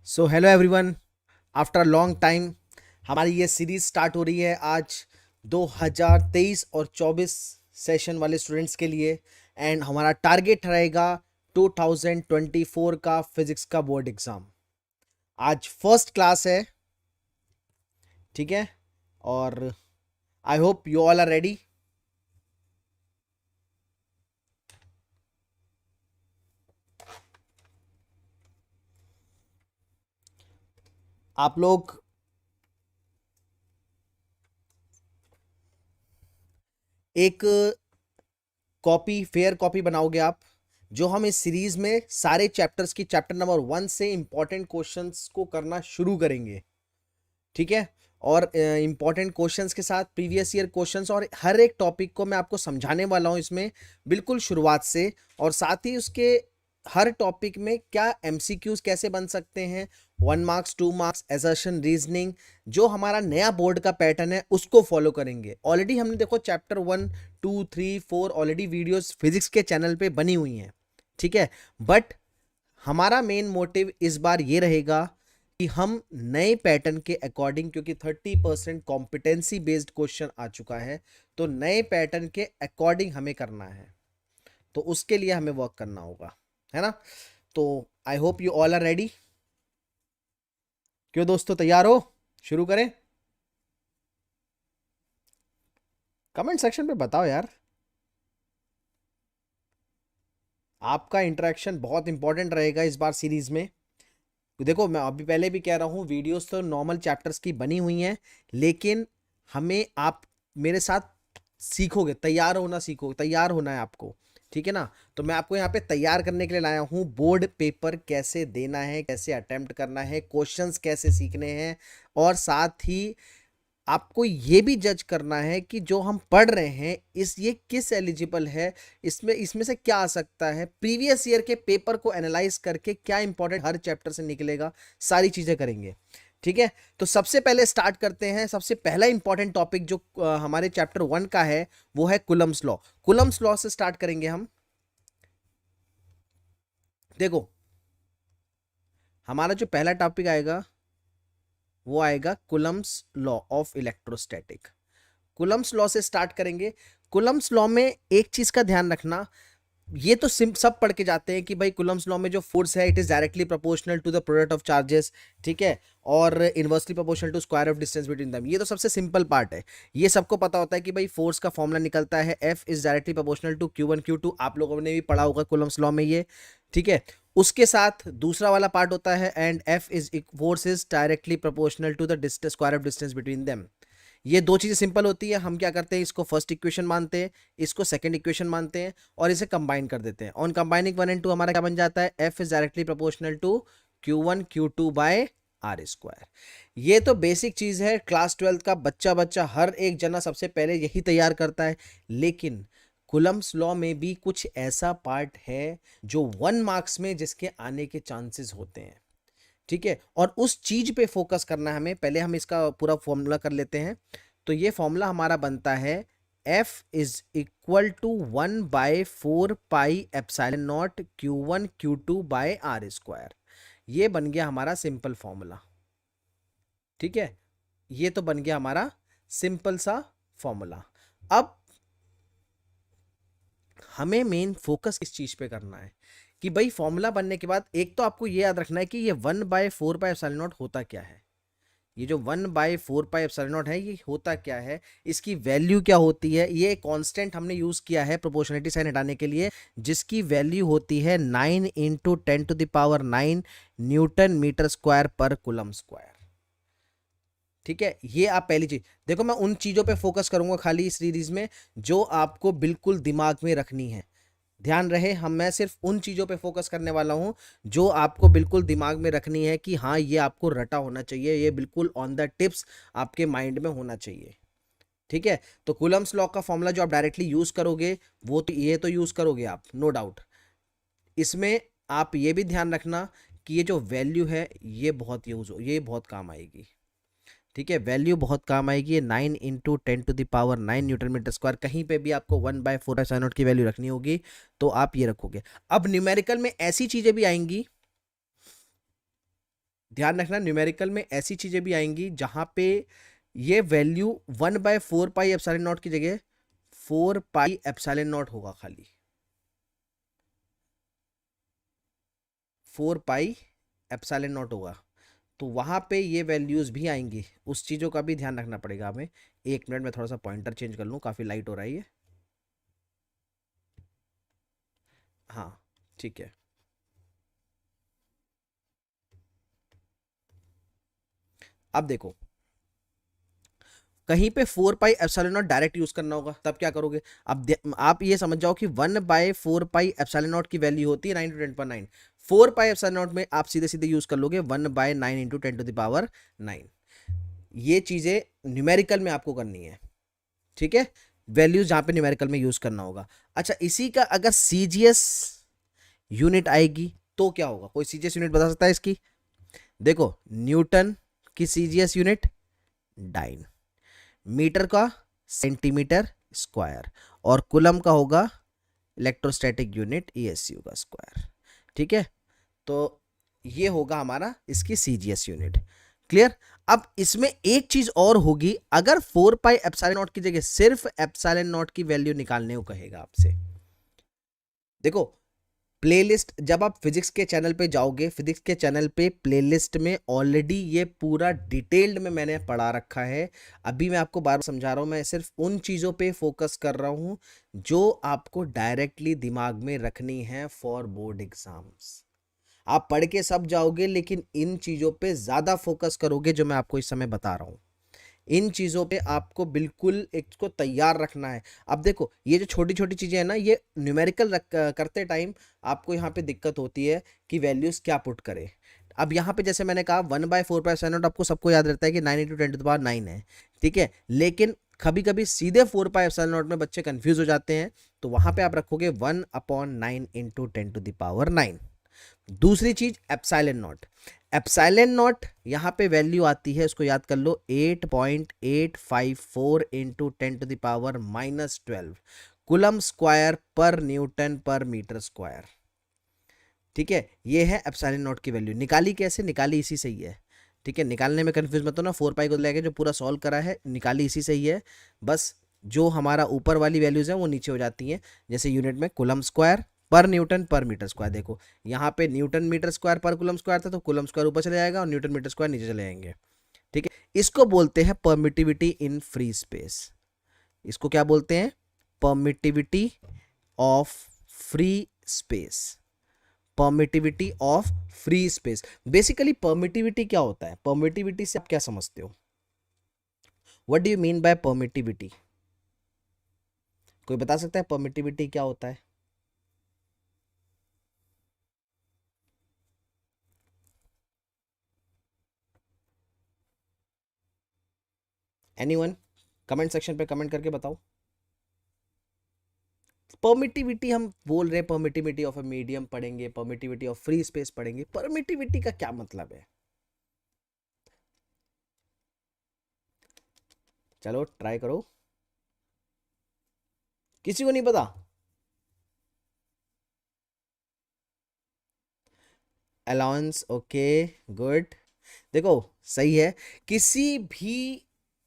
So hello everyone, after long time हमारी ये series start हो रही है आज 2023 और 24 सेशन वाले स्टूडेंट्स के लिए। एंड हमारा टारगेट रहेगा 2024 का फिजिक्स का बोर्ड एग्जाम। आज फर्स्ट क्लास है, ठीक है। और I hope you all are ready. आप लोग एक कॉपी, फेयर कॉपी बनाओगे आप, जो हम इस सीरीज में सारे चैप्टर्स की चैप्टर नंबर 1 से इंपॉर्टेंट क्वेश्चंस को करना शुरू करेंगे, ठीक है। और इंपॉर्टेंट क्वेश्चंस के साथ प्रीवियस ईयर क्वेश्चंस, और हर एक टॉपिक को मैं आपको समझाने वाला हूं इसमें बिल्कुल शुरुआत से। और साथ ही उसके हर टॉपिक में क्या एमसीक्यूज कैसे बन सकते हैं, 1 मार्क्स 2 मार्क्स, एसर्शन, रीजनिंग, जो हमारा नया बोर्ड का पैटर्न है उसको फॉलो करेंगे। ऑलरेडी हमने देखो चैप्टर 1 2 3 4 ऑलरेडी वीडियोस फिजिक्स के चैनल पे बनी हुई हैं, ठीक है। बट हमारा मेन मोटिव इस बार ये रहेगा कि हम नए पैटर्न के अकॉर्डिंग, क्योंकि 30% कॉम्पिटेंसी बेस्ड क्वेश्चन आ चुका है, तो नए पैटर्न के अकॉर्डिंग हमें करना है, तो उसके लिए हमें वर्क करना होगा, है ना। तो I hope you all are ready. क्यों दोस्तों, तैयार हो? शुरू करें? कमेंट सेक्शन पे बताओ यार। आपका इंटरेक्शन बहुत इंपॉर्टेंट रहेगा इस बार सीरीज में। देखो, मैं अभी पहले भी कह रहा हूँ, वीडियोस तो नॉर्मल चैप्टर्स की बनी हुई हैं, लेकिन हमें आप मेरे साथ सीखोगे, तैयार होना सीखो, तैयार होना है आपको, ठीक है ना। तो मैं आपको यहाँ पे तैयार करने के लिए लाया हूँ, बोर्ड पेपर कैसे देना है, कैसे अटेम्प्ट करना है, क्वेश्चंस कैसे सीखने हैं, और साथ ही आपको ये भी जज करना है कि जो हम पढ़ रहे हैं इस ये किस एलिजिबल है, इसमें इसमें से क्या आ सकता है, प्रीवियस ईयर के पेपर को एनालाइज करके क्या इंपॉर्टेंट हर चैप्टर से निकलेगा, सारी चीजें करेंगे, ठीक है। तो सबसे पहले स्टार्ट करते हैं। सबसे पहला इंपॉर्टेंट टॉपिक जो हमारे चैप्टर 1 का है वो है कुलम्स लॉ। कुलम्स लॉ से स्टार्ट करेंगे हम। देखो, हमारा जो पहला टॉपिक आएगा वो आएगा Coulomb's law of electrostatic. Coulomb's law से स्टार्ट करेंगे। कुलम्स लॉ में एक चीज का ध्यान रखना, ये तो सब पढ़ के जाते हैं कि भाई कुलम्स लॉ में जो फोर्स है it is directly proportional to the product of charges, ठीक है, और inversely proportional to square of distance between them. ये तो सबसे सिंपल पार्ट है, ये सबको पता होता है कि भाई फोर्स का फॉर्मूला निकलता है F is directly proportional to Q1 Q2, आप लोगों ने भी पढ़ा होगा कुलम्स लॉ में ये, ठीक है। उसके साथ दूसरा वाला पार्ट होता है and F is force is directly proportional to the distance square of distance between them. ये दो चीजें सिंपल होती है, हम क्या करते हैं, इसको फर्स्ट इक्वेशन मानते हैं, इसको सेकंड इक्वेशन मानते हैं और इसे कंबाइन कर देते हैं। ऑन कंबाइनिंग 1 and 2 हमारा क्या बन जाता है, F is directly proportional to Q1 Q2 by are square. ये तो बेसिक चीज है, क्लास 12 का बच्चा हर एक जना सबसे पहले यही तैयार करता है। लेकिन कुलम्स लॉ में भी कुछ ऐसा पार्ट है जो 1 मार्क्स में जिसके आने के चांसेस होते हैं, ठीक है, और उस चीज पे फोकस करना है हमें। पहले हम इसका पूरा फॉर्मूला कर लेते हैं। तो ये फॉर्मूला हमारा बनता है F is equal to 1/4 pi epsilon naught Q1 Q2 by are square. ये बन गया हमारा सिंपल फॉर्मूला, ठीक है, ये तो बन गया हमारा सिंपल सा फॉर्मूला। अब हमें मेन फोकस किस चीज पे करना है कि भाई फॉर्मूला बनने के बाद एक तो आपको ये याद रखना है कि ये 1/4 पाई एप्सिलॉन नॉट होता क्या है। ये जो 1/4 पाई एप्सिलॉन नॉट है ये होता क्या है, इसकी वैल्यू क्या होती है। ये कांस्टेंट हमने यूज किया है प्रोपोर्शनलिटी साइन हटाने के लिए, जिसकी वैल्यू होती है 9 × 10⁹ न्यूटन मीटर स्क्वायर पर कूलम स्क्वायर, ठीक है। ये आप पहली चीज देखो, मैं उन चीजों पे फोकस करूंगा खाली इस सीरीज में जो आपको बिल्कुल दिमाग में रखनी है। ध्यान रहे, मैं सिर्फ उन चीजों पे फोकस करने वाला हूं जो आपको बिल्कुल दिमाग में रखनी है कि हाँ ये आपको रटा होना चाहिए, ये बिल्कुल ऑन द टिप्स आपके माइंड में होना चाहिए, ठीक है। तो कूलम्स लॉ का फॉर्मूला जो आप डायरेक्टली यूज करोगे वो तो ये तो यूज करोगे आप, नो डाउट। इसमें आप ये भी ध्यान रखना कि ये जो वैल्यू है ये बहुत यूज हो, ये बहुत काम आएगी, ठीक है, वैल्यू बहुत काम आएगी। ये 9 × 10⁹ न्यूटन मीटर स्क्वायर, कहीं पे भी आपको 1/4 की वैल्यू रखनी होगी तो आप ये रखोगे। अब न्यूमेरिकल में ऐसी चीजें भी आएंगी, ध्यान रखना, न्यूमेरिकल में ऐसी चीजें भी आएंगी जहां पे ये वैल्यू 1/4 पाई एप्सिलॉन नॉट की जगह 4 पाई एप्सिलॉन नॉट होगा, खाली 4 पाई एप्सिलॉन नॉट होगा। तो वहां पे ये वैल्यूज भी आएंगी, उस चीजों का भी ध्यान रखना पड़ेगा हमें। 1 मिनट में थोड़ा सा पॉइंटर चेंज कर लूं, काफी लाइट हो रहा है ये, हाँ ठीक है। अब देखो, कहीं पे 4 पाई एप्सिलॉन नॉट डायरेक्ट यूज करना होगा, तब क्या करोगे। अब आप ये समझ जाओ कि 1/4 पाई एप्सिलॉन नॉट की वैल्यू होती है 9 × 10⁹। 4 पाई एप्सिलॉन नॉट में आप सीधे सीधे यूज कर लोगे 1/9 × 10⁹ ये चीजें न्यूमेरिकल में आपको करनी है, ठीक है, वैल्यूज जहां पे न्यूमेरिकल में यूज करना होगा। अच्छा, इसी का अगर सीजीएस यूनिट आएगी तो क्या होगा, कोई सीजीएस यूनिट बता सकता है इसकी। देखो, न्यूटन की सीजीएस यूनिट डाइन, मीटर का सेंटीमीटर स्क्वायर, और कुलम का होगा इलेक्ट्रोस्टैटिक यूनिट ESU का स्क्वायर, ठीक है। तो ये होगा हमारा इसकी सीजीएस यूनिट, क्लियर। अब इसमें एक चीज और होगी, अगर 4 पाई एप्सिलॉन नॉट की जगह सिर्फ एप्सिलॉन नॉट की वैल्यू निकालने को कहेगा आपसे। देखो, प्लेलिस्ट जब आप फिजिक्स के चैनल पे जाओगे, फिजिक्स के चैनल पे प्लेलिस्ट में ऑलरेडी ये पूरा डिटेल्ड में मैंने पढ़ा रखा है। अभी मैं आपको बार बार समझा रहा हूं, मैं सिर्फ उन चीजों पे फोकस कर रहा हूं जो आपको डायरेक्टली दिमाग में रखनी है फॉर बोर्ड एग्जाम्स। आप पढ़ के सब जाओगे लेकिन इन चीजों पे ज्यादा फोकस करोगे जो मैं आपको इस समय बता रहा हूं। इन चीजों पे आपको बिल्कुल एक को तैयार रखना है। अब देखो, ये जो छोटी छोटी चीजें हैं ना, ये न्यूमेरिकल करते टाइम आपको यहाँ पे दिक्कत होती है कि वैल्यूज क्या पुट करें। अब यहाँ पे जैसे मैंने कहा 1/4 आपको सबको याद रहता है कि 9 × 10⁹ है, ठीक है, लेकिन कभी कभी सीधे 4 पाई में बच्चे कंफ्यूज हो जाते हैं, तो वहां पे आप रखोगे 1/9 × 10⁹। दूसरी चीज एप्सिलॉन नॉट, एप्सिलॉन नॉट यहां पे वैल्यू आती है, इसको याद कर लो, 8.854 × 10⁻⁻12 कूलम स्क्वायर पर न्यूटन पर मीटर स्क्वायर, ठीक है। ये है एप्सिलॉन नॉट की वैल्यू। निकाली कैसे, निकाली इसी से ही है, ठीक है, निकालने में कंफ्यूज मत होना। 4 पाई को लेके जो पूरा सॉल्व करा है निकाली इसी से ही है, बस जो हमारा ऊपर वाली वैल्यूज हैं वो नीचे हो जाती हैं। जैसे यूनिट में कूलम स्क्वायर पर न्यूटन पर मीटर स्क्वायर। देखो यहाँ पे न्यूटन मीटर स्क्वायर पर कूलम स्क्वायर था, तो कूलम स्क्वायर ऊपर चले जाएगा और न्यूटन मीटर स्क्वायर नीचे चले जाएंगे। ठीक है, इसको बोलते हैं परमिटिविटी इन फ्री स्पेस। इसको क्या बोलते हैं? Permittivity of free space. Permittivity of free space. Basically permittivity क्या होता है? परमिटिविटी से आप क्या समझते हो? What do you mean by permittivity? कोई बता सकता है परमिटिविटी क्या होता है? एनीवन? कमेंट सेक्शन पे कमेंट करके बताओ। परमिटिविटी हम बोल रहे हैं, परमिटिविटी ऑफ अ मीडियम पढ़ेंगे, परमिटिविटी ऑफ फ्री स्पेस पढ़ेंगे। परमिटिविटी का क्या मतलब है? चलो ट्राई करो। किसी को नहीं पता? Allowance, okay, good. देखो सही है। किसी भी,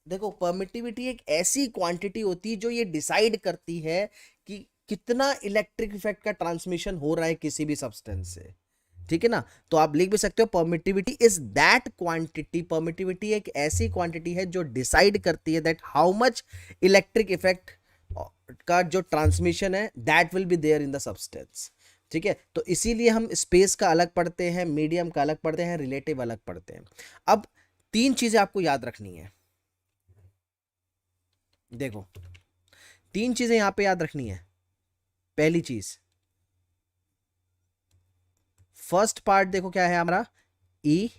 देखो परमिटिविटी एक ऐसी क्वांटिटी होती है जो ये डिसाइड करती है कि कितना इलेक्ट्रिक इफेक्ट का ट्रांसमिशन हो रहा है किसी भी सब्सटेंस से। ठीक है ना? तो आप लिख भी सकते हो permittivity is that quantity. Permittivity एक ऐसी क्वांटिटी है जो डिसाइड करती है that how much electric effect का जो ट्रांसमिशन है that will be there in the substance. ठीक है, तो इसीलिए हम स्पेस का अलग पढ़ते हैं, मीडियम का अलग पढ़ते हैं, रिलेटिव अलग पढ़ते हैं। अब तीन चीजें आपको याद रखनी है। देखो तीन चीजें यहां पे याद रखनी है। पहली चीज, फर्स्ट पार्ट देखो क्या है हमारा, ई,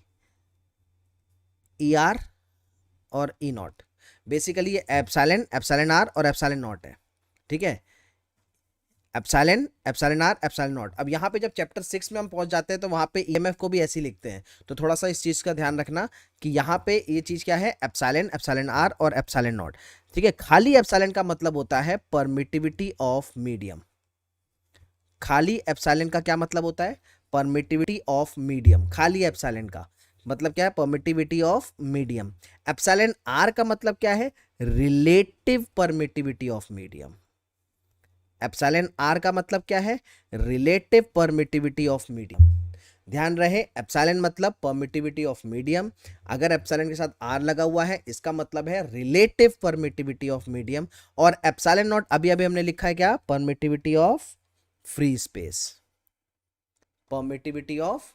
ई आर और ई नॉट। बेसिकली ये एप्सिलॉन, एप्सिलॉन आर और एप्सिलॉन नॉट है। ठीक है, epsilon, epsilon R, epsilon naught. अब यहाँ पे जब चैप्टर 6 में हम पहुंच जाते हैं तो वहां पे ईएमएफ को भी ऐसे ही लिखते हैं। तो थोड़ा सा इस चीज का ध्यान रखना कि यहाँ पे ये चीज क्या है, एप्सिलॉन, एप्सिलॉन आर और एप्सिलॉन नॉट। ठीक है, खाली एप्सिलॉन का मतलब होता है परमिटिविटी ऑफ मीडियम। खाली एप्सिलॉन का क्या मतलब होता है? Permittivity of medium. खाली एप्सिलॉन का मतलब क्या है? Permittivity of medium. Epsilon R का मतलब क्या है? Relative permittivity of medium. Epsilon R का मतलब क्या है? Relative permittivity of medium. ध्यान रहे, एप्सिलॉन मतलब परमिटिविटी ऑफ मीडियम। अगर एप्सिलॉन के साथ आर लगा हुआ है इसका मतलब है रिलेटिव परमिटिविटी ऑफ मीडियम। और एप्सिलॉन नॉट अभी अभी हमने लिखा है क्या? Permittivity of free space. Permittivity of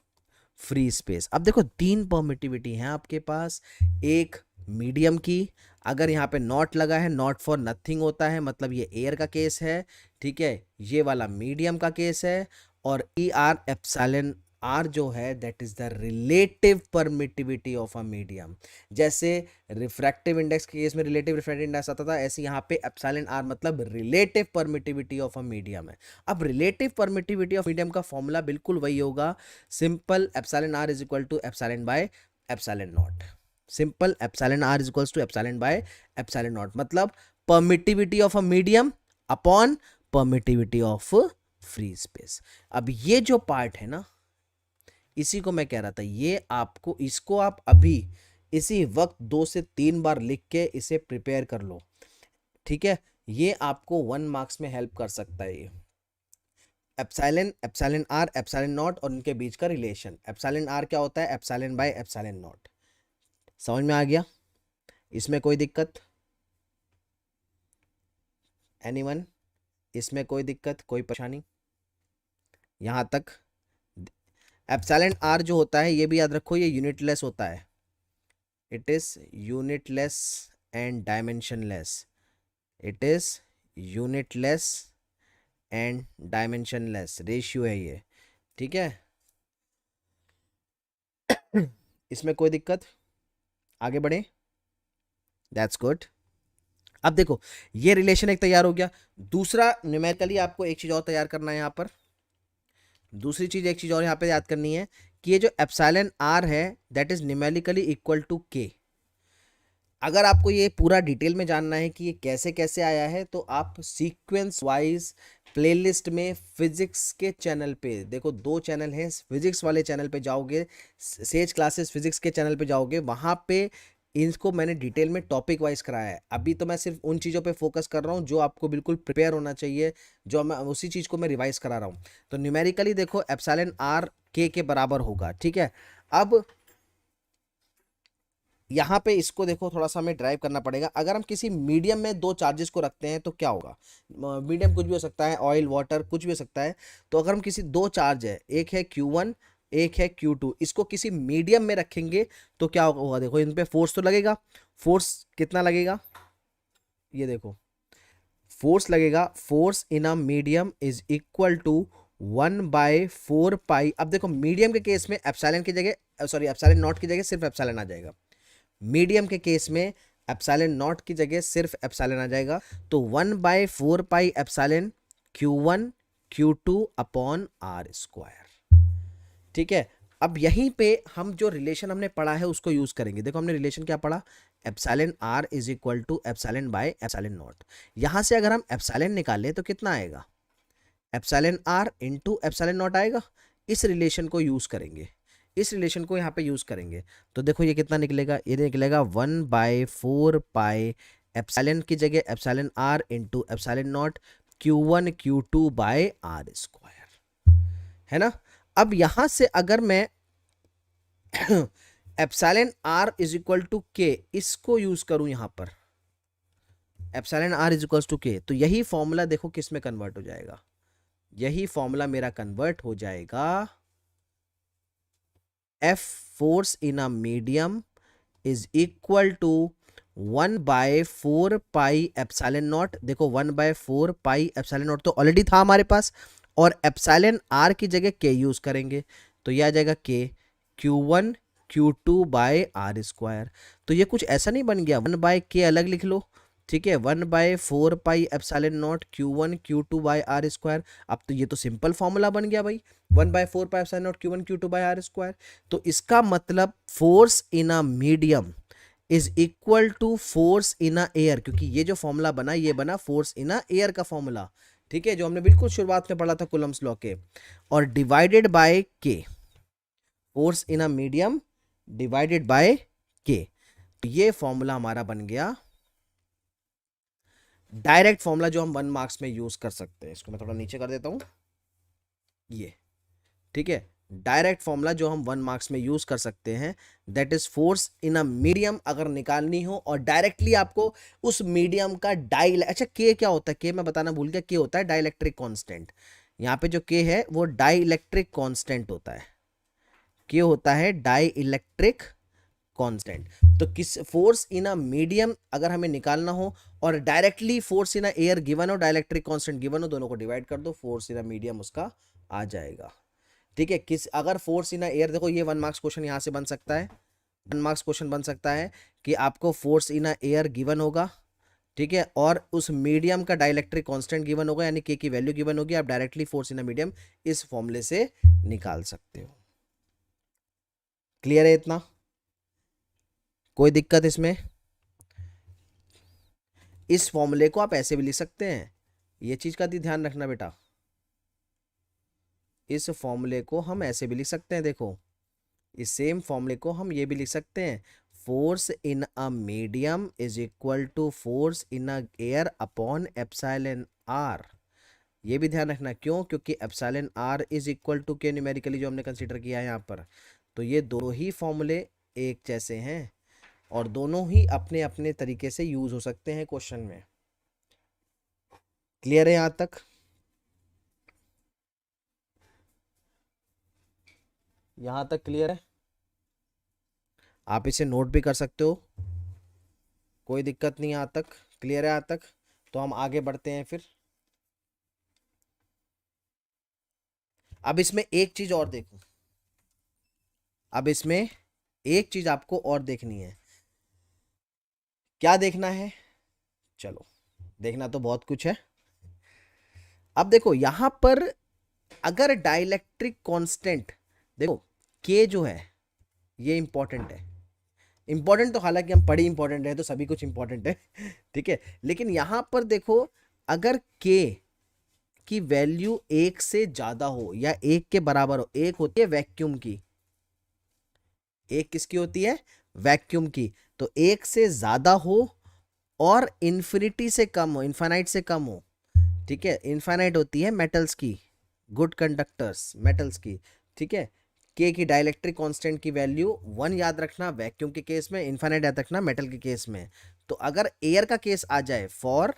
free space. अब देखो तीन परमिटिविटी हैं आपके पास। एक मीडियम की, अगर यहाँ पे नॉट लगा है, नॉट फॉर नथिंग होता है, मतलब ये एयर का केस है। ठीक है, ये वाला मीडियम का केस है। और ई आर, एप्सिलॉन आर जो है that is the relative permittivity of a medium. जैसे रिफ्रैक्टिव इंडेक्स के केस में रिलेटिव रिफ्रैक्टिव इंडेक्स आता था, ऐसे यहाँ पे एप्सिलॉन आर मतलब relative permittivity of a medium है। अब रिलेटिव परमिटिविटी ऑफ मीडियम का फॉर्मूला बिल्कुल वही होगा, simple epsilon R is equal to epsilon by epsilon naught. Simple epsilon R is equals to epsilon by epsilon naught, मतलब permittivity of a medium upon permittivity of free space. अब ये जो part है ना, इसी को मैं कह रहा था, ये आपको, इसको आप अभी इसी वक्त 2 से 3 बार लिख के इसे प्रिपेयर कर लो। ठीक है, ये आपको 1 मार्क्स में हेल्प कर सकता है। ये epsilon, epsilon R, epsilon naught और उनके बीच का रिलेशन। एप्सिलॉन आर क्या होता है? Epsilon by epsilon not. समझ में आ गया? इसमें कोई दिक्कत? एनीवन? इसमें कोई दिक्कत, कोई परेशानी यहां तक? एप्सिलॉन आर जो होता है ये भी याद रखो, ये यूनिटलेस होता है। It is unitless and dimensionless. It is unitless and dimensionless ratio है ये। ठीक है, इसमें कोई दिक्कत? आगे बढ़े? That's good. अब देखो ये रिलेशन एक तैयार हो गया। दूसरा न्यूमेरिकली आपको एक चीज और तैयार करना है यहाँ पर। दूसरी चीज, एक चीज और यहाँ पे याद करनी है कि ये जो एप्सिलॉन आर है that is numerically equal to K. अगर आपको ये पूरा डिटेल में जानना है कि ये कैसे कैसे आया है तो आप सीक्वेंस वाइज प्लेलिस्ट में फिजिक्स के चैनल पे देखो, 2 चैनल हैं, फिजिक्स वाले चैनल पे जाओगे, सेज क्लासेस फिजिक्स के चैनल पे जाओगे, वहाँ पे इनको मैंने डिटेल में टॉपिक वाइज कराया है। अभी तो मैं सिर्फ उन चीज़ों पे फोकस कर रहा हूँ जो आपको बिल्कुल प्रिपेयर होना चाहिए, जो मैं उसी चीज़ को मैं रिवाइज करा रहा हूँ। तो न्यूमेरिकली देखो एप्सिलॉन आर के बराबर होगा, ठीक है। अब यहाँ पे इसको देखो थोड़ा सा हमें ड्राइव करना पड़ेगा। अगर हम किसी मीडियम में दो चार्जेस को रखते हैं तो क्या होगा, मीडियम कुछ भी हो सकता है, ऑयल वाटर कुछ भी हो सकता है। तो अगर हम किसी दो चार्ज है, एक है Q1 एक है Q2, इसको किसी मीडियम में रखेंगे तो क्या होगा, देखो इन पे फोर्स तो लगेगा। फोर्स कितना लगेगा, ये देखो फोर्स लगेगा, force in a medium is equal to 1/4 pi. अब देखो मीडियम के केस में एप्सिलॉन की जगह, सॉरी एप्सिलॉन नॉट की जगह सिर्फ एप्सिलॉन आ जाएगा। मीडियम के केस में एप्सिलॉन नॉट की जगह सिर्फ एप्सिलॉन आ जाएगा। तो 1/4 pi epsilon Q1 Q2 upon R square, ठीक है। अब यहीं पे हम जो रिलेशन हमने पढ़ा है उसको यूज करेंगे। देखो हमने रिलेशन क्या पढ़ा, epsilon R is equal to epsilon by epsilon naught. यहां से अगर हम एप्सिलॉन निकालें तो कितना आएगा, epsilon R into epsilon naught आएगा। इस रिलेशन को यूज करेंगे, इस रिलेशन को यहाँ पे यूज करेंगे। तो देखो ये कितना निकलेगा, ये निकलेगा 1/4 पाई एप्सिलॉन की जगह epsilon R into epsilon naught Q1 Q2 by are square, है ना। अब यहां से अगर मैं epsilon R is equal to K इसको यूज करूं यहां पर, epsilon R is equal to K, तो यही फॉर्मूला देखो किस में कन्वर्ट हो जाएगा, यही फॉर्मूला मेरा कन्वर्ट हो जाएगा F force in a medium is equal to 1/4 pi epsilon naught. देखो 1/4 पाई एप्सिलॉन नॉट तो ऑलरेडी था हमारे पास, और एप्सिलॉन आर की जगह के यूज करेंगे तो यह आ जाएगा के Q1 Q2 by are square. तो ये कुछ ऐसा नहीं बन गया 1/के अलग लिख लो, ठीक है, 1/4 pi epsilon naught Q1 Q2 by are square. अब तो ये तो सिंपल फॉर्मूला बन गया भाई, 1/4 pi epsilon naught Q1 Q2 by are square. तो इसका मतलब force in a medium is equal to force in a air, क्योंकि ये जो फॉर्मूला बना ये बना फोर्स इन अ एयर का फॉर्मूला, ठीक है, जो हमने बिल्कुल शुरुआत में पढ़ा था कूलम्स लॉ के, और divided by K, force in a medium divided by के। तो ये फॉर्मूला हमारा बन गया डायरेक्ट फॉर्मूला जो हम 1 मार्क्स में यूज कर सकते हैं। इसको मैं थोड़ा नीचे कर देता हूं, ये ठीक है, डायरेक्ट फॉर्मूला जो हम 1 मार्क्स में यूज कर सकते हैं, that is force in a medium अगर निकालनी हो, और डायरेक्टली आपको उस मीडियम का अच्छा के क्या होता है, के मैं बताना भूल गया, के होता है डाइलेक्ट्रिक कांस्टेंट। यहाँ पे जो के है वो डाइलेक्ट्रिक कांस्टेंट होता है, के होता है डाइलेक्ट्रिक कांस्टेंट। तो किस फोर्स इन अ मीडियम अगर हमें निकालना हो और directly force in a air given हो, डाइलेक्ट्रिक कांस्टेंट गिवन हो, दोनों को डिवाइड कर दो, फोर्स इन अ मीडियम उसका आ जाएगा, ठीक है। किस अगर फोर्स इन एयर, देखो ये 1 मार्क्स क्वेश्चन यहां से बन सकता है, 1 मार्क्स क्वेश्चन बन सकता है कि आपको फोर्स इन एयर गिवन होगा, ठीक है, और उस मीडियम का डाइलेक्ट्रिक कांस्टेंट गिवन होगा, यानी के की वैल्यू गिवन होगी, आप डायरेक्टली फोर्स इन मीडियम इस फॉर्मूले से निकाल सकते हो। क्लियर है इतना, कोई दिक्कत इसमें? इस फॉर्मूले को आप ऐसे भी लिख सकते हैं, ये चीज का ध्यान रखना बेटा, इस फॉर्मूले को हम ऐसे भी लिख सकते हैं, देखो इस सेम फॉर्मूले को हम ये भी लिख सकते हैं, force in a medium is equal to force in a air upon epsilon R. ये भी ध्यान रखना, क्यों, क्योंकि epsilon R is equal to K numerically जो हमने कंसीडर किया है यहाँ पर, तो ये दोनों ही फॉर्मूले एक जैसे हैं और दोनों ही अपने अपने तरीके से यूज हो सकते हैं क्वेश्चन में। क्लियर है यहाँ तक? यहाँ तक क्लियर है? आप इसे नोट भी कर सकते हो, कोई दिक्कत नहीं, यहाँ तक क्लियर है? यहाँ तक तो हम आगे बढ़ते हैं फिर। अब इसमें एक चीज और देखो, अब इसमें एक चीज आपको और देखनी है। क्या देखना है? चलो, देखना तो बहुत कुछ है। अब देखो यहां पर अगर डाइलेक्ट्रिक कांस्टेंट, देखो के जो है ये इंपॉर्टेंट है, इंपॉर्टेंट तो हालांकि हम पढ़ी इंपॉर्टेंट है तो सभी कुछ इंपॉर्टेंट है ठीक है, लेकिन यहां पर देखो अगर के की वैल्यू 1 से ज्यादा हो या 1 के बराबर हो, एक होती है वैक्यूम की, एक किसकी होती है, वैक्यूम की, तो एक से ज्यादा हो और इन्फिनिटी से कम हो, इनफाइनाइट से कम हो, ठीक है। इनफाइनाइट होती है मेटल्स की, गुड कंडक्टर्स मेटल्स की, ठीक है। के की डाइलेक्ट्रिक कांस्टेंट की वैल्यू 1 याद रखना वैक्यूम के केस में, इनफाइनाइट याद रखना मेटल के केस में। तो अगर एयर का केस आ जाए फॉर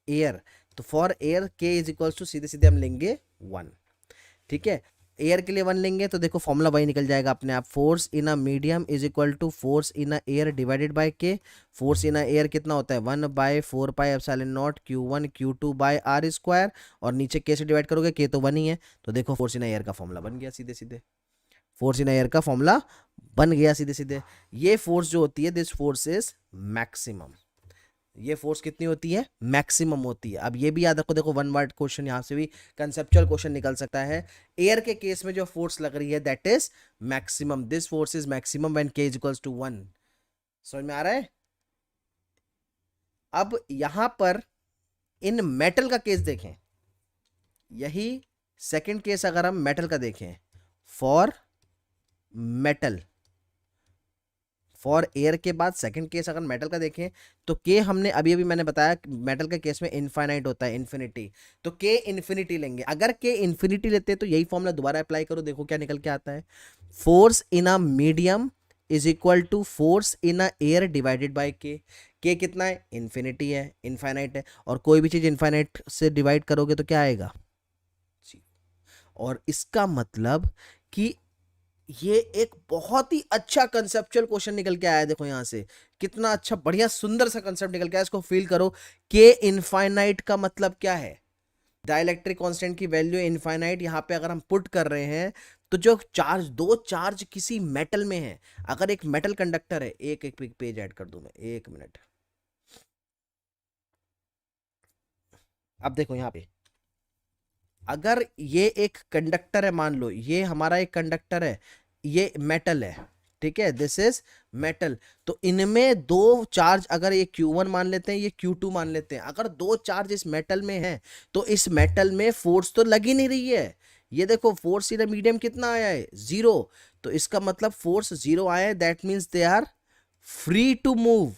एयर, तो फॉर एयर के इज इक्वल्स टू सीधे सीधे हम लेंगे 1, ठीक है। एयर के लिए 1 लेंगे तो देखो फॉर्मूला वही निकल जाएगा अपने आप, force in a medium is equal to force in a air divided by K. Force in a air कितना होता है 1/4πε0 Q1 Q2 by are square, और नीचे के से डिवाइड करोगे के तो 1 ही है, तो देखो फोर्स इन अ एयर का फॉर्मूला बन गया सीधे सीधे, फोर्स इन अ एयर का फॉर्मूला बन गया सीधे सीधे। ये फोर्स जो होती है दिस फोर्स इज मैक्सिमम, ये फोर्स कितनी होती है मैक्सिमम होती है। अब ये भी याद रखो, देखो वन वर्ड क्वेश्चन यहाँ से भी कंसेप्चुअल क्वेश्चन निकल सकता है। एयर के केस में जो फोर्स लग रही है that is maximum, this force is maximum when k is equals to 1। समझ में आ रहा है? अब यहां पर इन मेटल का केस देखें, यही सेकंड केस अगर हम मेटल का देखें, फॉर मेटल, फॉर एयर के बाद सेकंड केस अगर मेटल का देखें तो के हमने अभी अभी मैंने बताया मेटल के केस में इनफाइनाइट होता है, इन्फिनिटी, तो के इन्फिनिटी लेंगे। अगर के इन्फिनिटी लेते हैं तो यही फॉर्मूला दोबारा अप्लाई करो, देखो क्या निकल के आता है, force in a medium is equal to force in a air divided by K कितना है इन्फिनिटी है, इनफाइनाइट है, और कोई भी चीज इनफाइनाइट से डिवाइड करोगे तो क्या आएगा, और इसका मतलब कि ये एक बहुत ही अच्छा कंसेप्चुअल क्वेश्चन निकल के आया है। देखो यहां से कितना अच्छा बढ़िया सुंदर सा कंसेप्ट निकल के आया, इसको फील करो। के इनफाइनाइट का मतलब क्या है, डाइलेक्ट्रिक कांस्टेंट की वैल्यू इनफाइनाइट, यहां पे अगर हम पुट कर रहे हैं तो जो चार्ज, दो चार्ज किसी मेटल में है, अगर एक मेटल कंडक्टर है, एक एक पेज ऐड कर दूं मैं, 1 मिनट। अब देखो यहां पे अगर ये एक कंडक्टर है, मान लो ये हमारा एक कंडक्टर है, ये मेटल है, ठीक है, दिस इज मेटल, तो इनमें दो चार्ज, अगर ये Q1 मान लेते हैं, ये Q2 मान लेते हैं, अगर दो चार्ज इस मेटल में है तो इस मेटल में फोर्स तो लग ही नहीं रही है। ये देखो फोर्स इन मीडियम कितना आया है 0, तो इसका मतलब फोर्स 0 आया है, that means they are free to move,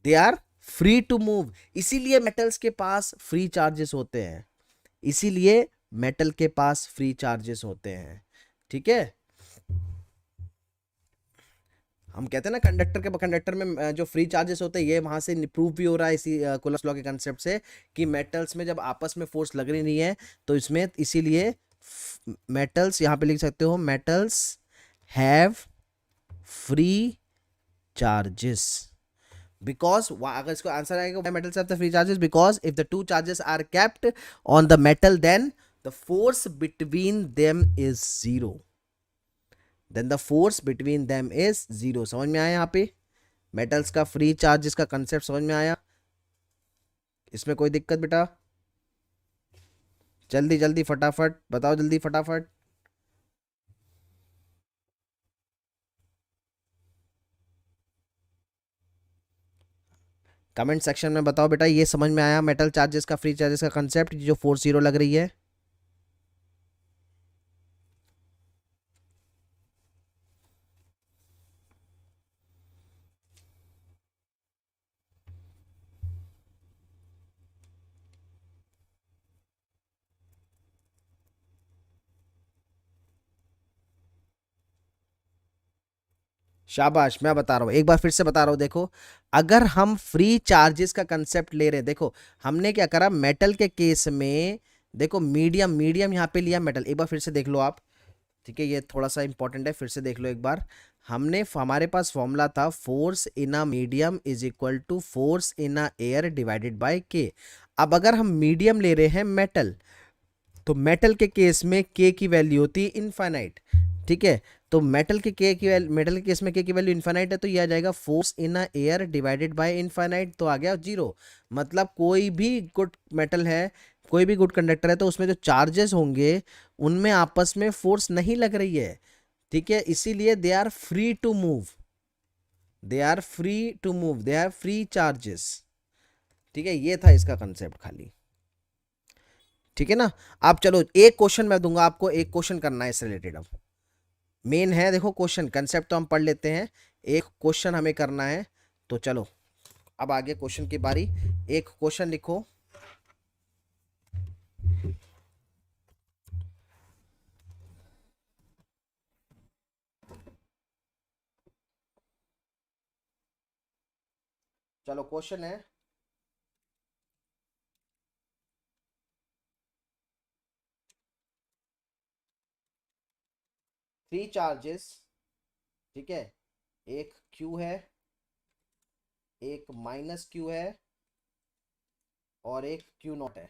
they are free to move. इसीलिए मेटल्स के पास फ्री चार्जेस होते हैं, इसीलिए मेटल के पास फ्री चार्जेस होते हैं, ठीक है। हम कहते हैं ना कंडक्टर में जो फ्री चार्जेस होते हैं, ये वहां से प्रूव भी हो रहा है इसी कूलम्ब्स लॉ के कंसेप्ट से, कि मेटल्स में जब आपस में फोर्स लग रही नहीं है तो इसमें, इसीलिए मेटल्स, यहां पे लिख सकते हो metals have free charges, because अगर इसको आंसर आएगा metals have the free charges because if the two charges are kept on the metal then the force between them is 0, then the force between them is 0। समझ में आया? यहाँ पे metals का free charges का concept समझ में आया? इसमें कोई दिक्कत बेटा? जल्दी जल्दी फटाफट बताओ, जल्दी फटाफट। कमेंट सेक्शन में बताओ बेटा, ये समझ में आया मेटल चार्जेस का फ्री चार्जेस का कंसेप्ट, जो फोर्स 0 लग रही है? शाबाश, मैं बता रहा हूं, एक बार फिर से बता रहा हूं, देखो अगर हम फ्री चार्जेस का कंसेप्ट ले रहे हैं, देखो हमने क्या करा मेटल के केस में, देखो मीडियम, मीडियम यहां पे लिया मेटल, एक बार फिर से देख लो आप, ठीक है, ये थोड़ा सा इंपॉर्टेंट है, फिर से देख लो एक बार। हमने, हमारे पास फॉर्मूला था force in a medium is equal to force in a air divided by K. अब अगर हम मीडियम ले रहे हैं मेटल, तो मेटल के केस में के की वैल्यू होती है इनफाइनाइट, ठीक है। तो मेटल के मेटल के केस में के की वैल्यू इनफाइनाइट है, तो ये आ जाएगा force in a air divided bye infinite, तो आ गया 0। मतलब कोई भी गुड मेटल है, कोई भी गुड कंडक्टर है, तो उसमें जो चार्जेस होंगे उनमें आपस में फोर्स नहीं लग रही है, ठीक है, इसीलिए they are free to move, they are free to move, they are free charges, ठीक है। ये था इसका कंसेप्ट खाली, ठीक है ना। अब चलो एक क्वेश्चन मैं दूंगा आपको, एक क्वेश्चन करना है इससे रिलेटेड। अब मेन है, देखो क्वेश्चन, कंसेप्ट तो हम पढ़ लेते हैं, एक क्वेश्चन हमें करना है। तो चलो अब आगे क्वेश्चन की बारी। एक क्वेश्चन लिखो। चलो क्वेश्चन है, थ्री चार्जेस, ठीक है, एक क्यू है, एक माइनस क्यू है और एक क्यू नॉट है।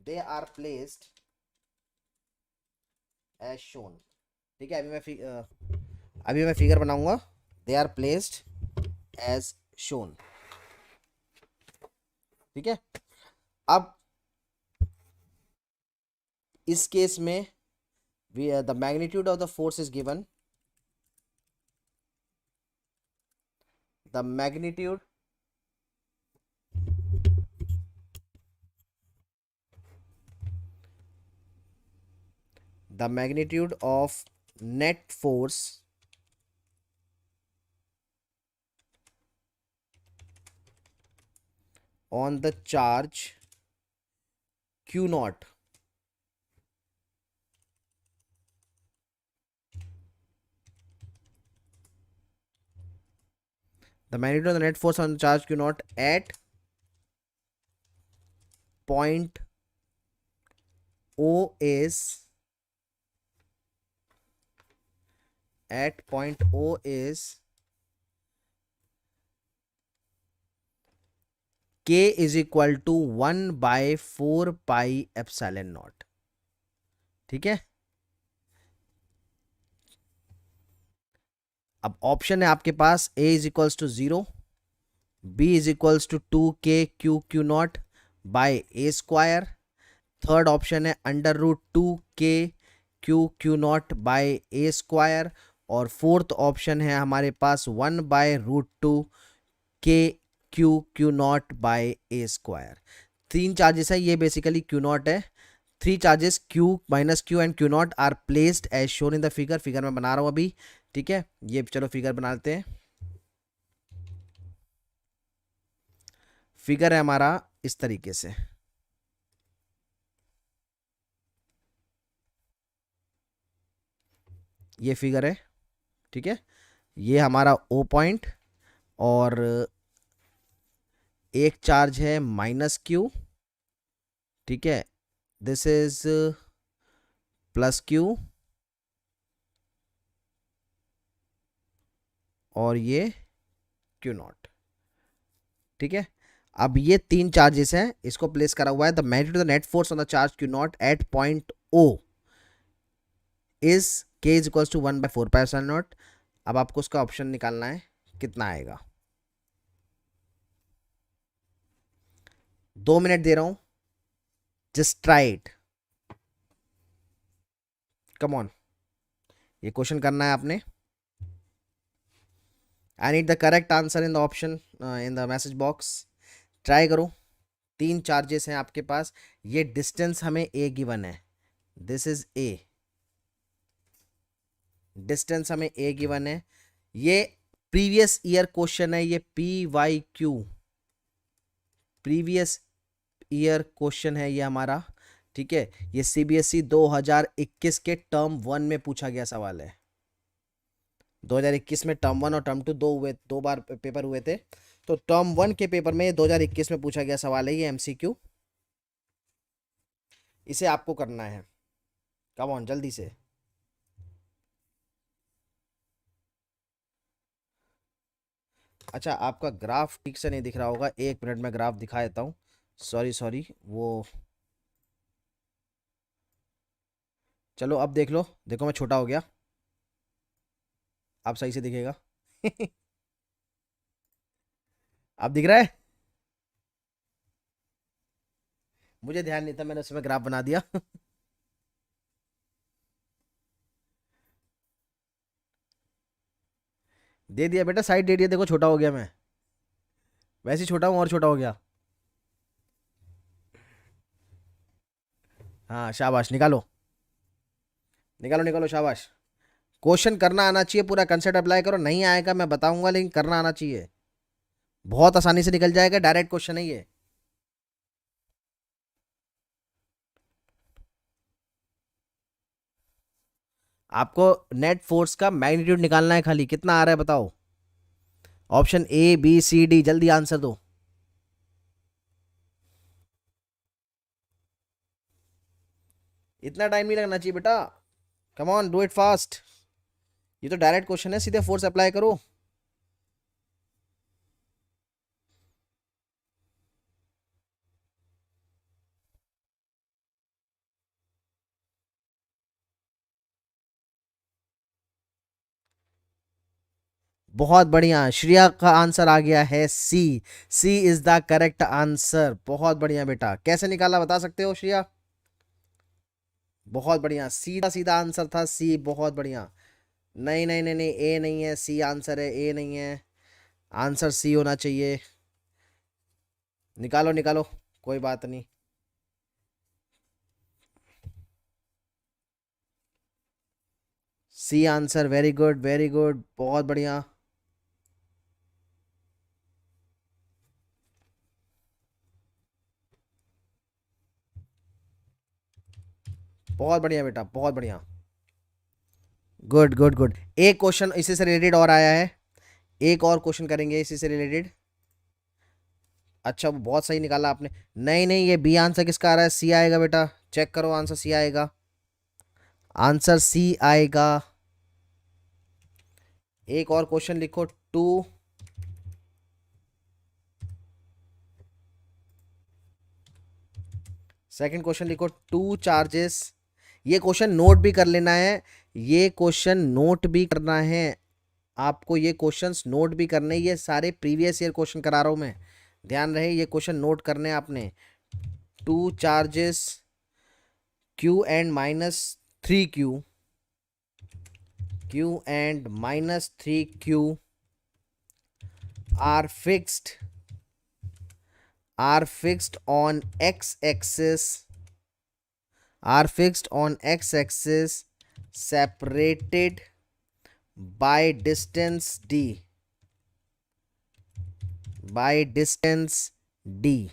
They are placed as shown. ठीक है, अभी मैं फिगर बनाऊंगा। दे आर प्लेस्ड एज शोन। ठीक है, अब इस केस में the magnitude of the force is given. The magnitude the magnitude of net force on the charge q naught the magnitude of the net force on the charge q naught at point O is k is equal to 1/4 pi epsilon naught। ठीक है, अब option है आपके पास a is equals to 0, b is equals to 2k q naught by a square, third option है √2k q naught by a square, और fourth option है हमारे पास 1/√2k q naught by a square. तीन charges है, ये basically q naught है। Three charges q minus q and q naught are placed as shown in the figure. Figure में बना रहा हूं अभी। ठीक है, ये चलो फिगर बनाते हैं। फिगर है हमारा इस तरीके से। ये फिगर है, ठीक है, ये हमारा ओ पॉइंट और एक चार्ज है माइनस क्यू। ठीक है, दिस इज प्लस क्यू और ये क्यू नॉट। ठीक है, अब ये तीन चार्जेस हैं, इसको प्लेस करा हुआ है। The magnitude of the net force on the charge Q not at point O is K is equals to 1/4 pi epsilon naught। अब आपको उसका ऑप्शन निकालना है, कितना आएगा। 2 मिनट दे रहा हूं, just try it, come on. ये क्वेश्चन करना है आपने। I need the correct answer in the option in the message box. Try करो। तीन चार्जेस हैं आपके पास, ये डिस्टेंस हमें ए गिवन है, दिस इज ए, डिस्टेंस हमें ए गिवन है। ये प्रीवियस ईयर क्वेश्चन है, ये PYQ प्रीवियस ईयर क्वेश्चन है ये हमारा। ठीक है, ये CBSE 2021 के टर्म 1 में पूछा गया सवाल है। 2021 में टर्म 1 और टर्म 2 दो बार पेपर हुए थे। तो टर्म 1 के पेपर में 2021 में पूछा गया सवाल है ये MCQ। इसे आपको करना है, कम ऑन जल्दी से। अच्छा, आपका ग्राफ ठीक से नहीं दिख रहा होगा, 1 मिनट में ग्राफ दिखा देता हूँ। सॉरी सॉरी, वो चलो अब देख लो, देखो मैं छोटा हो गया, अब सही से दिखेगा। अब दिख रहा है। मुझे ध्यान नहीं था, मैंने उसमें ग्राफ बना दिया। दे दिया बेटा, साइड दे दिया, देखो छोटा हो गया मैं, वैसे ही छोटा हूँ और छोटा हो गया। हाँ शाबाश, निकालो निकालो निकालो, शाबाश। क्वेश्चन करना आना चाहिए, पूरा कंसेप्ट अप्लाई करो, नहीं आएगा मैं बताऊंगा लेकिन करना आना चाहिए, बहुत आसानी से निकल जाएगा, डायरेक्ट क्वेश्चन है ये। आपको नेट फोर्स का मैग्नीट्यूड निकालना है खाली, कितना आ रहा है बताओ। Option A B C D, जल्दी आंसर दो। इतना टाइम नहीं लगना चाहिए बेटा, come on do it fast. ये तो डायरेक्ट क्वेश्चन है, सीधे फोर्स अप्लाई करो। बहुत बढ़िया, श्रेया का आंसर आ गया है सी। सी इज द करेक्ट आंसर। बहुत बढ़िया बेटा, कैसे निकाला बता सकते हो श्रेया? बहुत बढ़िया, सीधा सीधा आंसर था सी, बहुत बढ़िया। नहीं नहीं नहीं नहीं, ए नहीं है, सी आंसर है, ए नहीं है, आंसर सी होना चाहिए। निकालो निकालो, कोई बात नहीं। C answer, very good very good, बहुत बढ़िया। बहुत बढ़िया बेटा, बहुत बढ़िया। Good good good. एक क्वेश्चन इसी से रिलेटेड और आया है, एक और क्वेश्चन करेंगे इसी से रिलेटेड। अच्छा, वो बहुत सही निकाला आपने। नहीं नहीं, ये बी आंसर किसका आ रहा है? सी आएगा बेटा, चेक करो, आंसर सी आएगा, आंसर सी आएगा। एक और क्वेश्चन लिखो, टू सेकंड क्वेश्चन लिखो, टू चार्जेस। ये क्वेश्चन नोट भी कर लेना है, ये क्वेश्चन नोट भी करना है आपको, ये क्वेश्चंस नोट भी करने, ये सारे प्रीवियस ईयर क्वेश्चन करा रहा हूं मैं, ध्यान रहे, ये क्वेश्चन नोट करने हैं आपने। Two charges Q and minus three Q, Q and minus three Q are fixed on x-axis, are fixed on x-axis separated by distance d, by distance d.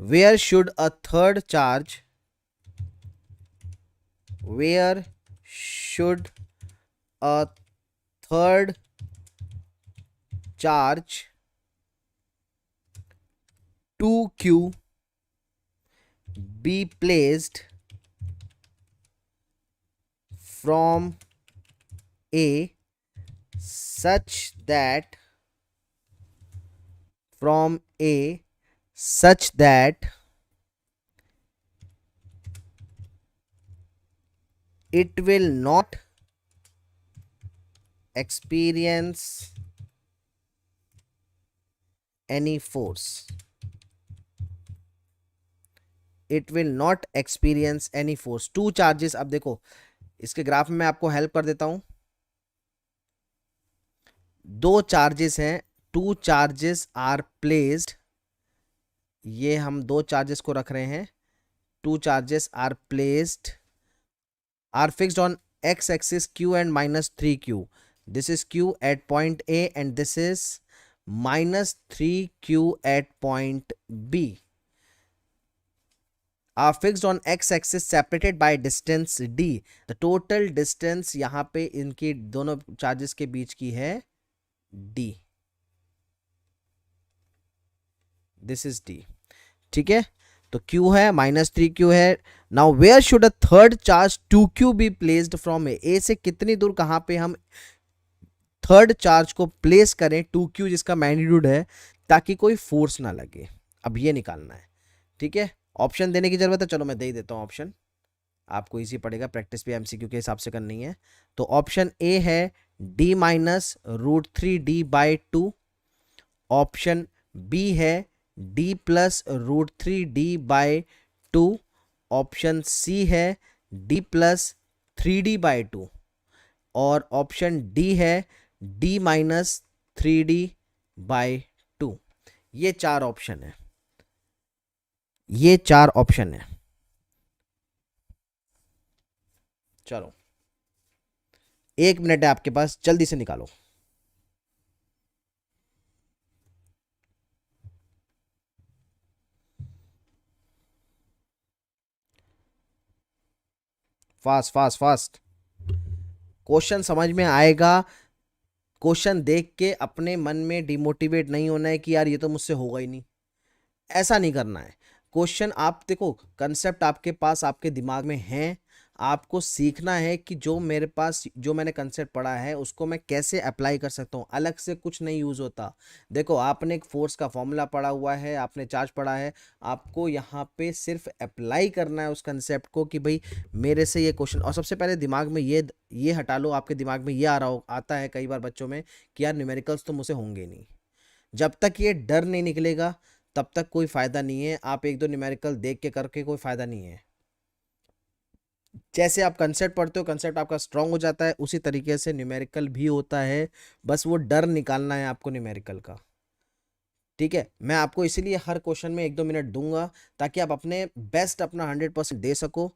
Where should a third charge, where should a third charge 2q be placed from A such that, from A such that it will not experience any force, it will not experience any force। Two charges, अब देखो इसके graph में मैं आपको help कर देता हूं। दो चार्जेस हैं, टू चार्जेस आर प्लेस्ड, ये हम दो चार्जेस को रख रहे हैं, two charges are placed, are fixed on x axis q and minus 3q, this is q at point A and this is minus 3q at point B, are fixed on x axis separated by distance d, the total distance यहां पे इनकी दोनों charges के बीच की है d, this is d, ठीक है। तो q है, माइनस थ्री क्यू है। Now where should a third charge 2q be placed from A से कितनी दूर, कहां पे हम थर्ड चार्ज को प्लेस करें 2q जिसका मैग्नीट्यूड है, ताकि कोई फोर्स ना लगे। अब ये निकालना है, ठीक है। ऑप्शन देने की जरूरत है, चलो मैं दे ही देता हूं ऑप्शन, आपको इजी पड़ेगा, प्रैक्टिस भी एमसीक्यू के हिसाब से करनी है। तो ऑप्शन ए है d minus root three D by two, option B है d plus root three D by two, option C है d plus three D by two, और ऑप्शन डी है d minus three D by two. ये चार option है, ये चार option है। चलो 1 मिनट है आपके पास, जल्दी से निकालो। Fast fast fast. क्वेश्चन समझ में आएगा। क्वेश्चन देख के अपने मन में डिमोटिवेट नहीं होना है कि यार ये तो मुझसे होगा ही नहीं, ऐसा नहीं करना है। क्वेश्चन आप देखो, कंसेप्ट आपके पास आपके दिमाग में है, आपको सीखना है कि जो मेरे पास जो मैंने कंसेप्ट पढ़ा है उसको मैं कैसे अप्लाई कर सकता हूँ, अलग से कुछ नहीं यूज़ होता। देखो आपने एक फोर्स का फॉर्मूला पढ़ा हुआ है, आपने चार्ज पढ़ा है, आपको यहाँ पे सिर्फ अप्लाई करना है उस कंसेप्ट को कि भाई मेरे से ये क्वेश्चन, और सबसे पहले दिमाग में ये हटा लो, आपके दिमाग में ये आता है कई बार बच्चों में कि यार न्यूमेरिकल्स तो मुझसे होंगे नहीं। जब तक ये डर नहीं निकलेगा तब तक कोई फायदा नहीं है, आप एक दो न्यूमेरिकल देख के करके कोई फायदा नहीं है। जैसे आप कंसेप्ट पढ़ते हो, कंसेप्ट आपका स्ट्रांग हो जाता है, उसी तरीके से न्यूमेरिकल भी होता है। बस वो डर निकालना है आपको न्यूमेरिकल का। ठीक है, मैं आपको इसीलिए हर क्वेश्चन में 1-2 मिनट दूंगा ताकि आप अपने बेस्ट अपना 100% दे सको।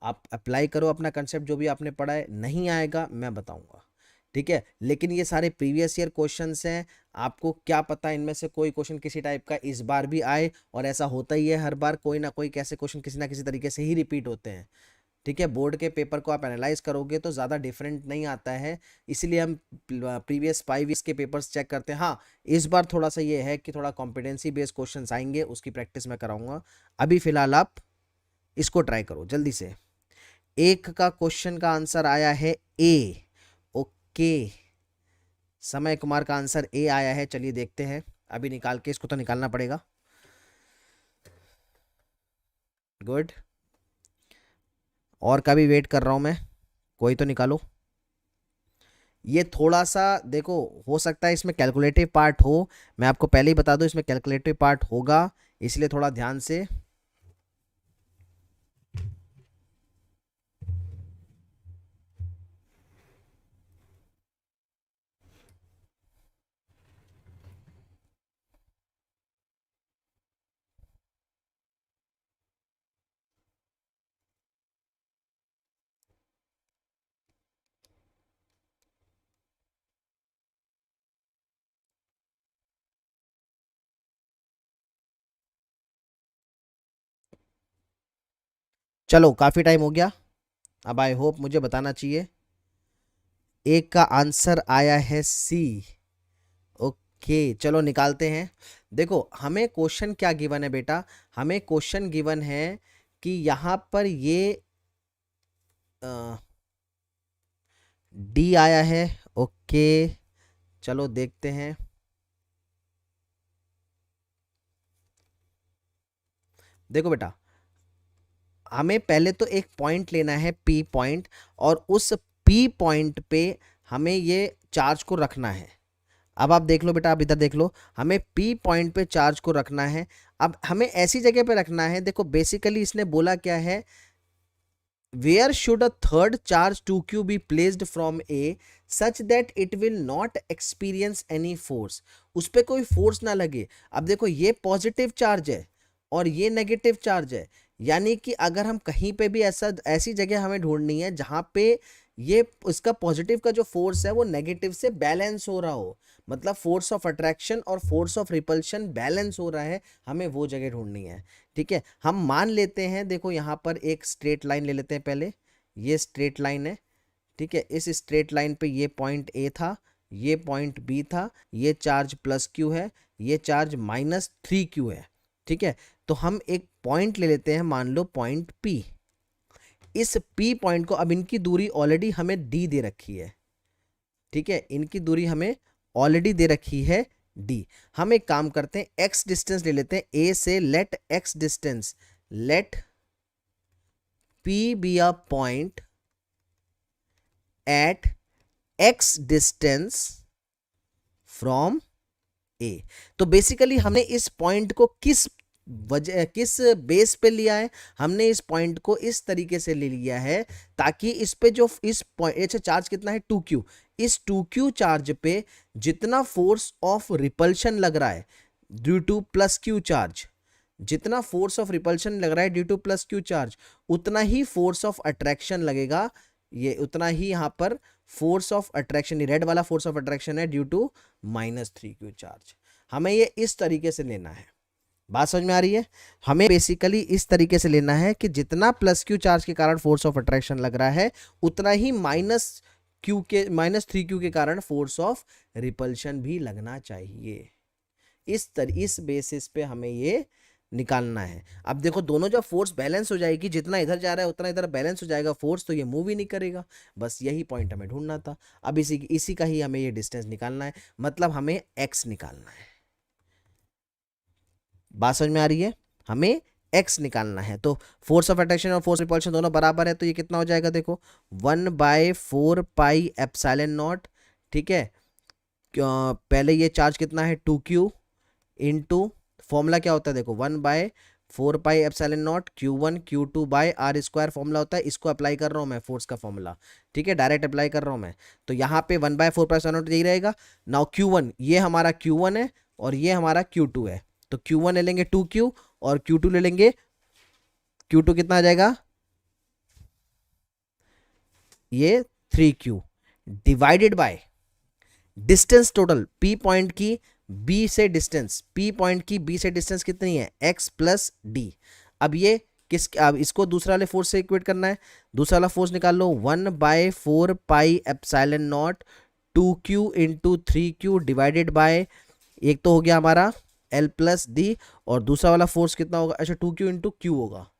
आप अप्लाई करो अपना कंसेप्ट जो भी आपने पढ़ा है, नहीं आएगा मैं बताऊंगा। ठीक है, लेकिन ये सारे प्रीवियस ईयर क्वेश्चंस हैं, आपको क्या पता इनमें से कोई क्वेश्चन किसी टाइप का इस बार भी आए, और ऐसा होता ही है हर बार, कोई ना कोई कैसे क्वेश्चन किसी ना किसी तरीके से ही रिपीट होते हैं। ठीक है, बोर्ड के पेपर को आप एनालाइज करोगे तो ज़्यादा डिफरेंट नहीं आता है, इसीलिए हम प्रीवियस 5 ईयर्स के पेपर्स चेक करते हैं। हाँ, इस बार थोड़ा सा ये है कि थोड़ा कॉम्पिटेंसी बेस्ड क्वेश्चंस आएंगे, उसकी प्रैक्टिस मैं कराऊंगा। अभी फिलहाल आप इसको ट्राई करो जल्दी से। एक का क्वेश्चन का आंसर आया है ए। ओके, समय कुमार का आंसर ए आया है, चलिए देखते हैं। अभी निकाल के, इसको तो निकालना पड़ेगा। गुड, और का भी वेट कर रहा हूं मैं, कोई तो निकालो। ये थोड़ा सा देखो, हो सकता है इसमें कैलकुलेटिव पार्ट हो, मैं आपको पहले ही बता दूं इसमें कैलकुलेटिव पार्ट होगा, इसलिए थोड़ा ध्यान से। चलो काफी टाइम हो गया, अब आई होप मुझे बताना चाहिए। एक का आंसर आया है सी। ओके, चलो निकालते हैं। देखो हमें क्वेश्चन क्या गिवन है बेटा, हमें क्वेश्चन गिवन है कि यहां पर ये डी आया है। ओके, चलो देखते हैं। देखो बेटा, हमें पहले तो एक पॉइंट लेना है पी पॉइंट, और उस पी पॉइंट पे हमें ये चार्ज को रखना है। अब आप देख लो बेटा, आप इधर देख लो, हमें पी पॉइंट पे चार्ज को रखना है। अब हमें ऐसी जगह पे रखना है, देखो बेसिकली इसने बोला क्या है, where should a third charge 2q be placed from A such that it will not experience any force, उस पर कोई फोर्स ना लगे। अब देखो ये पॉजिटिव चार्ज है और ये नेगेटिव चार्ज है, यानी कि अगर हम कहीं पे भी ऐसी जगह हमें ढूंढनी है जहां पे ये इसका पॉजिटिव का जो फोर्स है वो नेगेटिव से बैलेंस हो रहा हो, मतलब फोर्स ऑफ अट्रैक्शन और फोर्स ऑफ रिपल्शन बैलेंस हो रहा है, हमें वो जगह ढूंढनी है। ठीक है, हम मान लेते हैं, देखो यहाँ पर एक स्ट्रेट लाइन ले लेते हैं पहले, ये स्ट्रेट लाइन है। ठीक है, इस स्ट्रेट लाइन पे ये पॉइंट ए था, ये पॉइंट बी था, ये चार्ज प्लस क्यू है, ये चार्ज -3q है। ठीक है, तो हम एक पॉइंट ले लेते हैं, मान लो पॉइंट पी। इस पी पॉइंट को, अब इनकी दूरी ऑलरेडी हमें डी दे रखी है। ठीक है, इनकी दूरी हमें ऑलरेडी दे रखी है डी। हम एक काम करते हैं, एक्स डिस्टेंस ले लेते हैं ए से, let X distance, let P be a point at X distance from A. तो बेसिकली हमने इस पॉइंट को किस बेस पे लिया है, हमने इस पॉइंट को इस तरीके से ले लिया है ताकि इस पे जो इस पॉइंट चार्ज कितना है 2q, इस 2q चार्ज पे जितना फोर्स ऑफ रिपल्शन लग रहा है due two plus Q charge, जितना फोर्स ऑफ रिपल्शन लग रहा है due two plus Q charge, उतना ही फोर्स ऑफ अट्रैक्शन लगेगा ये उतना ही यहाँ पर फोर्स ऑफ अट्रैक्शन, रेड वाला फोर्स ऑफ अट्रैक्शन है ड्यू टू -3q चार्ज। हमें ये इस तरीके से लेना है, बात समझ में आ रही है? हमें बेसिकली इस तरीके से लेना है कि जितना +q चार्ज के कारण फोर्स ऑफ अट्रैक्शन लग रहा है, उतना ही -3q के कारण फोर्स ऑफ रिपल्शन भी लगना चाहिए। इस बेसिस पे हमें ये निकालना है। अब देखो दोनों जब फोर्स बैलेंस हो जाएगी, जितना इधर जा रहा है उतना इधर बैलेंस हो जाएगा फोर्स, तो ये मूव ही नहीं करेगा। बस यही पॉइंट हमें ढूंढना था। अब इसी का ही हमें ये डिस्टेंस निकालना है, मतलब हमें x निकालना है। बात समझ में आ रही है? हमें x निकालना है। तो फोर्स ऑफ अट्रैक्शन और फोर्स रिपल्शन दोनों बराबर है, तो ये कितना हो जाएगा देखो 1/4πε0। ठीक है, पहले ये चार्ज कितना है 2q इंटू, फॉर्मूला क्या होता है देखो 1/4πε0 Q1 Q2/r² फॉर्मूला होता है। इसको अप्लाई कर रहा हूं मैं, फोर्स का फॉर्मूला। ठीक है, डायरेक्ट अप्लाई कर रहा हूं मैं। तो यहाँ पे 1/4πε0 यही रहेगा। नाउ Q1, ये हमारा Q1 है और ये हमारा Q2 है। तो Q1 ले लेंगे 2q और Q2 ले लेंगे, Q2 कितना आ जाएगा, ये 3q divided by distance total P point की B से डिस्टेंस, P पॉइंट की B से डिस्टेंस कितनी है, x + d। अब ये अब इसको दूसरा वाले फोर्स से इक्वेट करना है। दूसरा वाला फोर्स निकाल लो, 1/4πε0 2q into 3q divided by, एक तो हो गया हमारा L + d, और दूसरा वाला फोर्स कितना होगा, अच्छा 2q इंटू q होगा,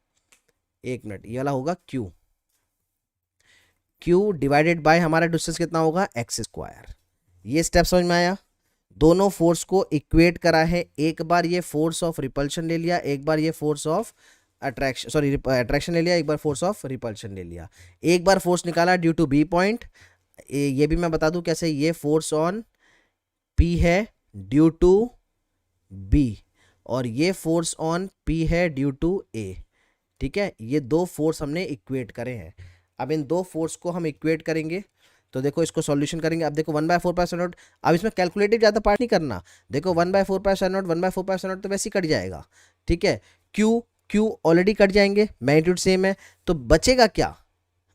एक मिनट, ये वाला होगा q डिवाइडेड बाय हमारा डिस्टेंस कितना होगा x²। ये स्टेप समझ में आया? दोनों फोर्स को इक्वेट करा है, एक बार ये फोर्स ऑफ रिपल्शन ले लिया, एक बार ये force of attraction, sorry attraction ले लिया, एक बार फोर्स ऑफ रिपल्शन ले लिया। एक बार फोर्स निकाला ड्यू टू बी पॉइंट, ये भी मैं बता दूं कैसे, ये फोर्स ऑन पी है ड्यू टू बी, और ये फोर्स ऑन पी है ड्यू टू ए। ठीक है, ये दो फोर्स हमने इक्वेट करे हैं। अब इन दो फोर्स को हम इक्वेट करेंगे, तो देखो इसको सॉल्यूशन करेंगे। अब देखो 1/4πε0, अब इसमें कैलकुलेटिव ज़्यादा पार्ट नहीं करना। देखो 1/4πε0 1/4πε0 तो वैसे ही कट जाएगा। ठीक है, क्यू क्यू ऑलरेडी कट जाएंगे, मैग्नीट्यूड सेम है, तो बचेगा क्या,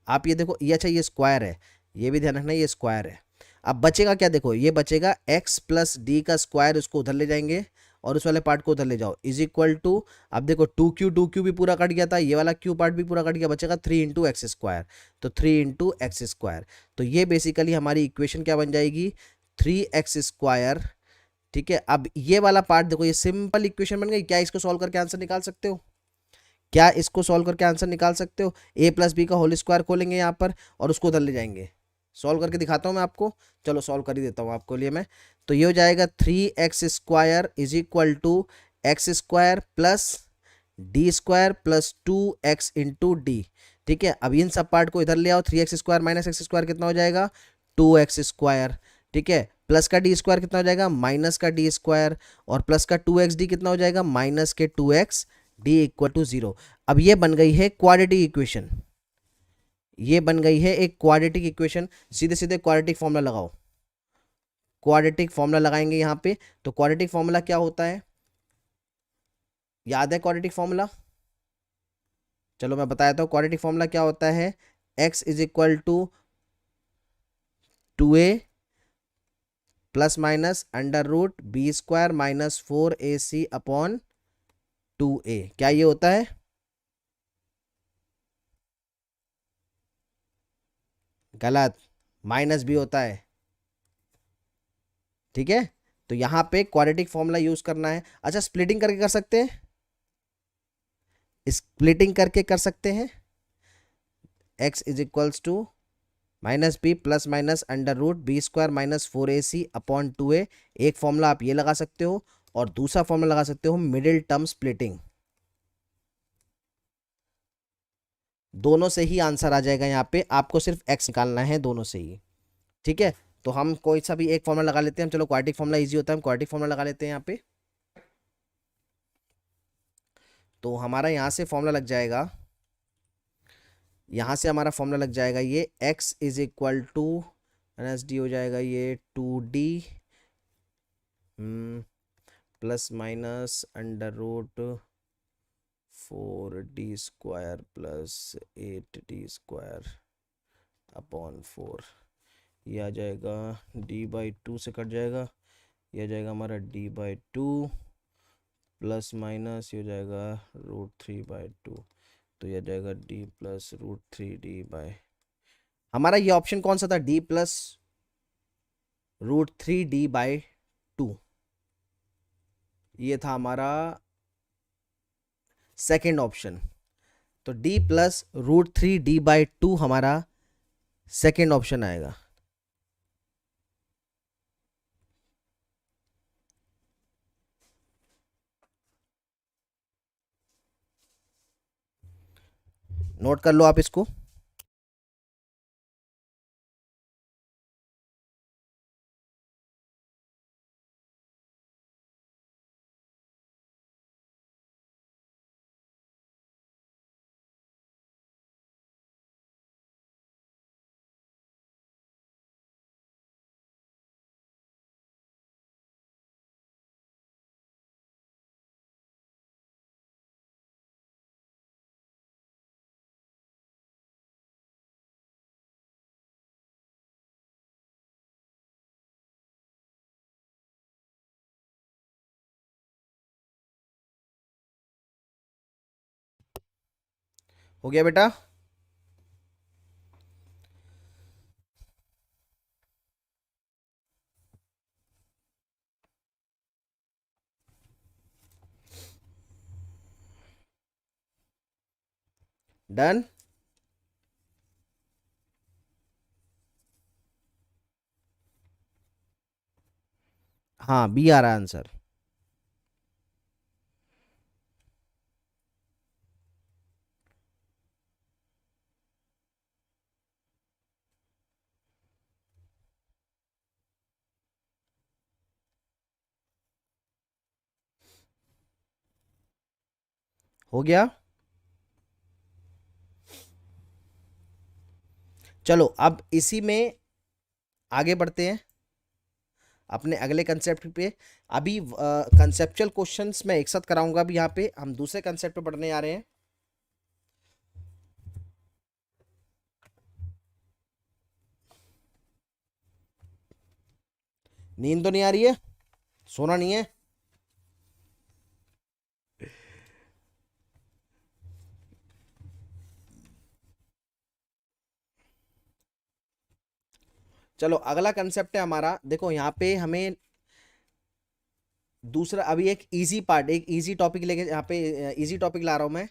आप ये देखो, ये अच्छा ये स्क्वायर है, ये भी ध्यान रखना ये स्क्वायर है। अब बचेगा क्या, देखो ये बचेगा x + d का स्क्वायर, उसको उधर ले जाएंगे और उस वाले पार्ट को उधर ले जाओ, इज इक्वल टू, अब देखो 2q भी पूरा कट गया था, ये वाला q पार्ट भी पूरा कट गया, बचेगा 3 × x²। तो 3 × x², तो ये बेसिकली हमारी इक्वेशन क्या बन जाएगी, 3x²। ठीक है, अब ये वाला पार्ट देखो, ये सिंपल इक्वेशन बन गई। क्या इसको सॉल्व करके आंसर निकाल सकते हो? क्या इसको सॉल्व करके आंसर निकाल सकते हो? a + b का होल स्क्वायर खोलेंगे यहाँ पर और उसको उधर ले जाएंगे। सॉल्व करके दिखाता हूँ मैं आपको, चलो सॉल्व कर ही देता हूँ आपको लिए मैं। तो ये हो जाएगा 3x² is equal to x² + d² + 2x into D. ठीक है, अब इन सब पार्ट को इधर ले आओ, 3x² - x² कितना हो जाएगा, 2x²। ठीक है, प्लस का d² कितना हो जाएगा, माइनस का d², और प्लस का 2xd कितना हो जाएगा, माइनस के 2x d = 0। अब ये बन गई है क्वाड्रेटिक इक्वेशन, ये बन गई है एक क्वाड्रेटिक इक्वेशन। सीधे सीधे क्वाड्रेटिक फॉर्मूला लगाओ, क्वाड्रेटिक फॉर्मूला लगाएंगे यहाँ पे। तो क्वाड्रेटिक फॉर्मूला क्या होता है, याद है क्वाड्रेटिक फॉर्मूला? चलो मैं बताता हूँ क्वाड्रेटिक फॉर्मूला क्या होता है। x = 2a ± √b² - 4ac/2a। क्या ये होता है? गलत, -b होता है। ठीक है, तो यहां पे क्वाड्रेटिक फॉर्मूला यूज करना है। अच्छा, स्प्लिटिंग करके कर सकते हैं, स्प्लिटिंग करके कर सकते हैं। x = -b ± √b² - 4ac/2a। एक फॉर्मूला आप ये लगा सकते हो और दूसरा फॉर्मूला लगा सकते हो मिडिल टर्म स्प्लिटिंग। दोनों से ही आंसर आ जाएगा, यहाँ पे आपको सिर्फ x निकालना है दोनों से ही। ठीक है, तो हम कोई सा भी एक फॉर्मूला लगा लेते हैं। चलो क्वाड्रेटिक फॉर्मूला इजी होता है, हम क्वाड्रेटिक फॉर्मूला लगा लेते हैं यहाँ पे। तो हमारा यहाँ से फॉर्मूला लग जाएगा, यहाँ से हमारा फॉर्मूला लग जाएगा ये x = -d हो जाएगा, ये 2d ± √4d² + 8d² अपॉन 4, ये आ जाएगा d/2 से कट जाएगा, ये आ जाएगा हमारा d/2 प्लस माइनस ये हो जाएगा √3/2, तो ये आ जाएगा d प्लस √3d, हमारा ये ऑप्शन कौन सा था, d प्लस √3d/2, ये था हमारा सेकेंड ऑप्शन। तो d प्लस √3d/2 हमारा सेकेंड ऑप्शन आएगा। नोट कर लो आप इसको। हो गया बेटा? डन। हाँ, बी आ रहा है आंसर। हो गया। चलो अब इसी में आगे बढ़ते हैं अपने अगले कंसेप्ट पे। अभी कंसेप्चुअल क्वेश्चंस मैं एक साथ कराऊंगा, अभी यहाँ पे हम दूसरे कंसेप्ट पे पढ़ने आ रहे हैं। नींद तो नहीं आ रही है? सोना नहीं है? चलो अगला कंसेप्ट है हमारा, देखो यहाँ पे हमें दूसरा अभी एक इजी पार्ट, एक इजी टॉपिक लेके यहाँ पे इजी टॉपिक ला रहा हूँ मैं।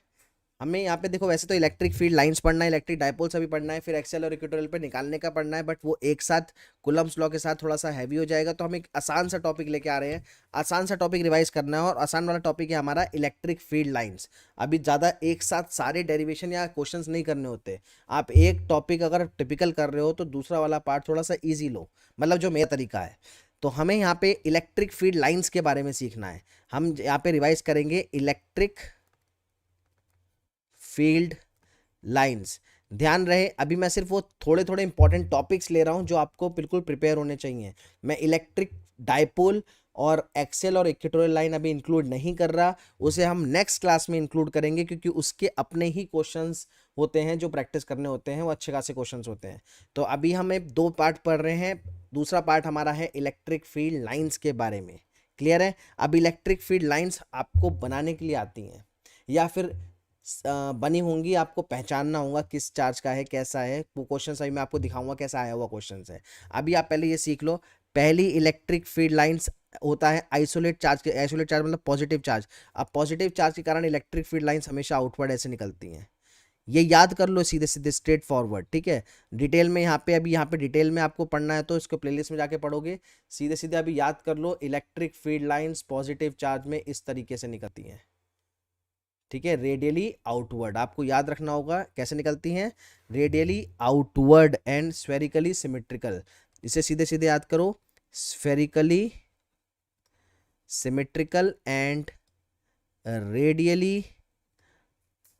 हमें यहाँ पे देखो वैसे तो इलेक्ट्रिक फील्ड लाइंस पढ़ना है, इलेक्ट्रिक डायपोल्स अभी पढ़ना है, फिर एक्सेल और इक्वेटोरियल पे निकालने का पढ़ना है, बट वो एक साथ कुलम्स लॉ के साथ थोड़ा सा हैवी हो जाएगा, तो हम एक आसान सा टॉपिक लेके आ रहे हैं। आसान सा टॉपिक रिवाइज करना है, और आसान वाला टॉपिक है हमारा इलेक्ट्रिक फील्ड लाइंस। अभी ज़्यादा एक साथ सारे डेरिवेशन या क्वेश्चन नहीं करने होते। आप एक टॉपिक अगर टिपिकल कर रहे हो तो दूसरा वाला पार्ट थोड़ा सा ईजी लो, मतलब जो मेरा तरीका है। तो हमें यहाँ पे इलेक्ट्रिक फील्ड लाइंस के बारे में सीखना है। हम यहाँ पे रिवाइज करेंगे इलेक्ट्रिक फील्ड लाइंस। ध्यान रहे अभी मैं सिर्फ वो थोड़े थोड़े इंपॉर्टेंट टॉपिक्स ले रहा हूं जो आपको बिल्कुल प्रिपेयर होने चाहिए। मैं इलेक्ट्रिक डायपोल और एक्सेल और इक्वेटोरियल लाइन अभी इंक्लूड नहीं कर रहा, उसे हम नेक्स्ट क्लास में इंक्लूड करेंगे, क्योंकि उसके अपने ही क्वेश्चंस होते हैं जो प्रैक्टिस करने होते हैं, वो अच्छे खासे क्वेश्चंस होते हैं। तो अभी हम एक दो पार्ट पढ़ रहे हैं, दूसरा पार्ट हमारा है इलेक्ट्रिक फील्ड लाइंस के बारे में। क्लियर है? अब इलेक्ट्रिक फील्ड लाइंस आपको बनाने के लिए आती हैं, या फिर बनी होंगी, आपको पहचानना होगा किस चार्ज का है, कैसा है वो क्वेश्चन। अभी मैं आपको दिखाऊंगा कैसा आया हुआ क्वेश्चन है। अभी आप पहले ये सीख लो, पहली इलेक्ट्रिक फील्ड लाइंस होता है आइसोलेट चार्ज के। आइसोलेट चार्ज मतलब पॉजिटिव चार्ज। अब पॉजिटिव चार्ज के कारण इलेक्ट्रिक फील्ड लाइंस हमेशा आउटवर्ड ऐसे निकलती हैं। ये याद कर लो सीधे सीधे स्ट्रेट फॉरवर्ड, ठीक है? डिटेल में यहाँ पे अभी यहाँ पे डिटेल में आपको पढ़ना है तो इसको प्लेलिस्ट में जाके पढ़ोगे। सीधे सीधे अभी याद कर लो, electric field lines positive charge में इस तरीके से निकलती हैं, ठीक है? रेडियली आउटवर्ड, आपको याद रखना होगा कैसे निकलती हैं, radially outward and spherically symmetrical. इसे सीधे सीधे याद करो, spherically symmetrical and radially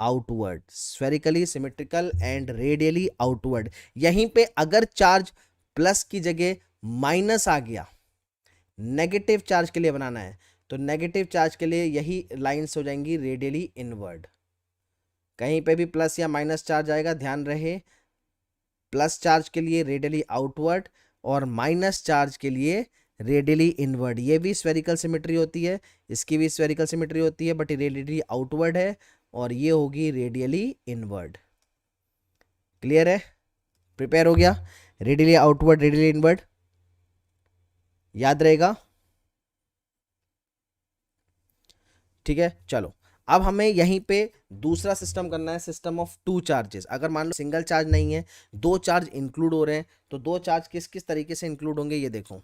outward. Spherically symmetrical and radially outward. यहीं पे अगर चार्ज प्लस की जगह माइनस आ गया, नेगेटिव चार्ज के लिए बनाना है, तो नेगेटिव चार्ज के लिए यही लाइंस हो जाएंगी रेडियली इनवर्ड। कहीं पे भी प्लस या माइनस चार्ज आएगा, ध्यान रहे प्लस चार्ज के लिए रेडियली आउटवर्ड और माइनस चार्ज के लिए रेडियली इनवर्ड। ये भी स्फेरिकल सिमेट्री होती है, इसकी भी स्फेरिकल सिमेट्री होती है, बट ये रेडियली आउटवर्ड है और ये होगी रेडियली इनवर्ड। क्लियर है? प्रिपेयर हो गया? रेडियली आउटवर्ड, रेडियली इनवर्ड, याद रहेगा? ठीक है, चलो अब हमें यहीं पे दूसरा सिस्टम करना है, सिस्टम ऑफ टू चार्जेस। अगर मान लो सिंगल चार्ज नहीं है, दो चार्ज इंक्लूड हो रहे हैं, तो दो चार्ज किस किस तरीके से इंक्लूड होंगे ये देखो।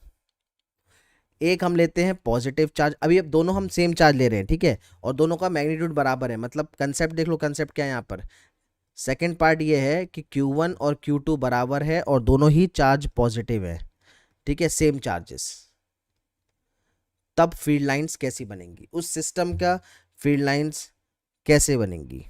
एक हम लेते हैं पॉजिटिव चार्ज, अभी अब दोनों हम सेम चार्ज ले रहे हैं, ठीक है, और दोनों का मैग्नीट्यूड बराबर है, मतलब कंसेप्ट देख लो, कंसेप्ट क्या है यहाँ पर। सेकेंड पार्ट ये है कि Q1 और Q2 बराबर है और दोनों ही चार्ज पॉजिटिव है, ठीक है, सेम चार्जेस। तब फील्ड लाइंस कैसी बनेंगी, उस सिस्टम का फील्ड लाइंस कैसे बनेंगी?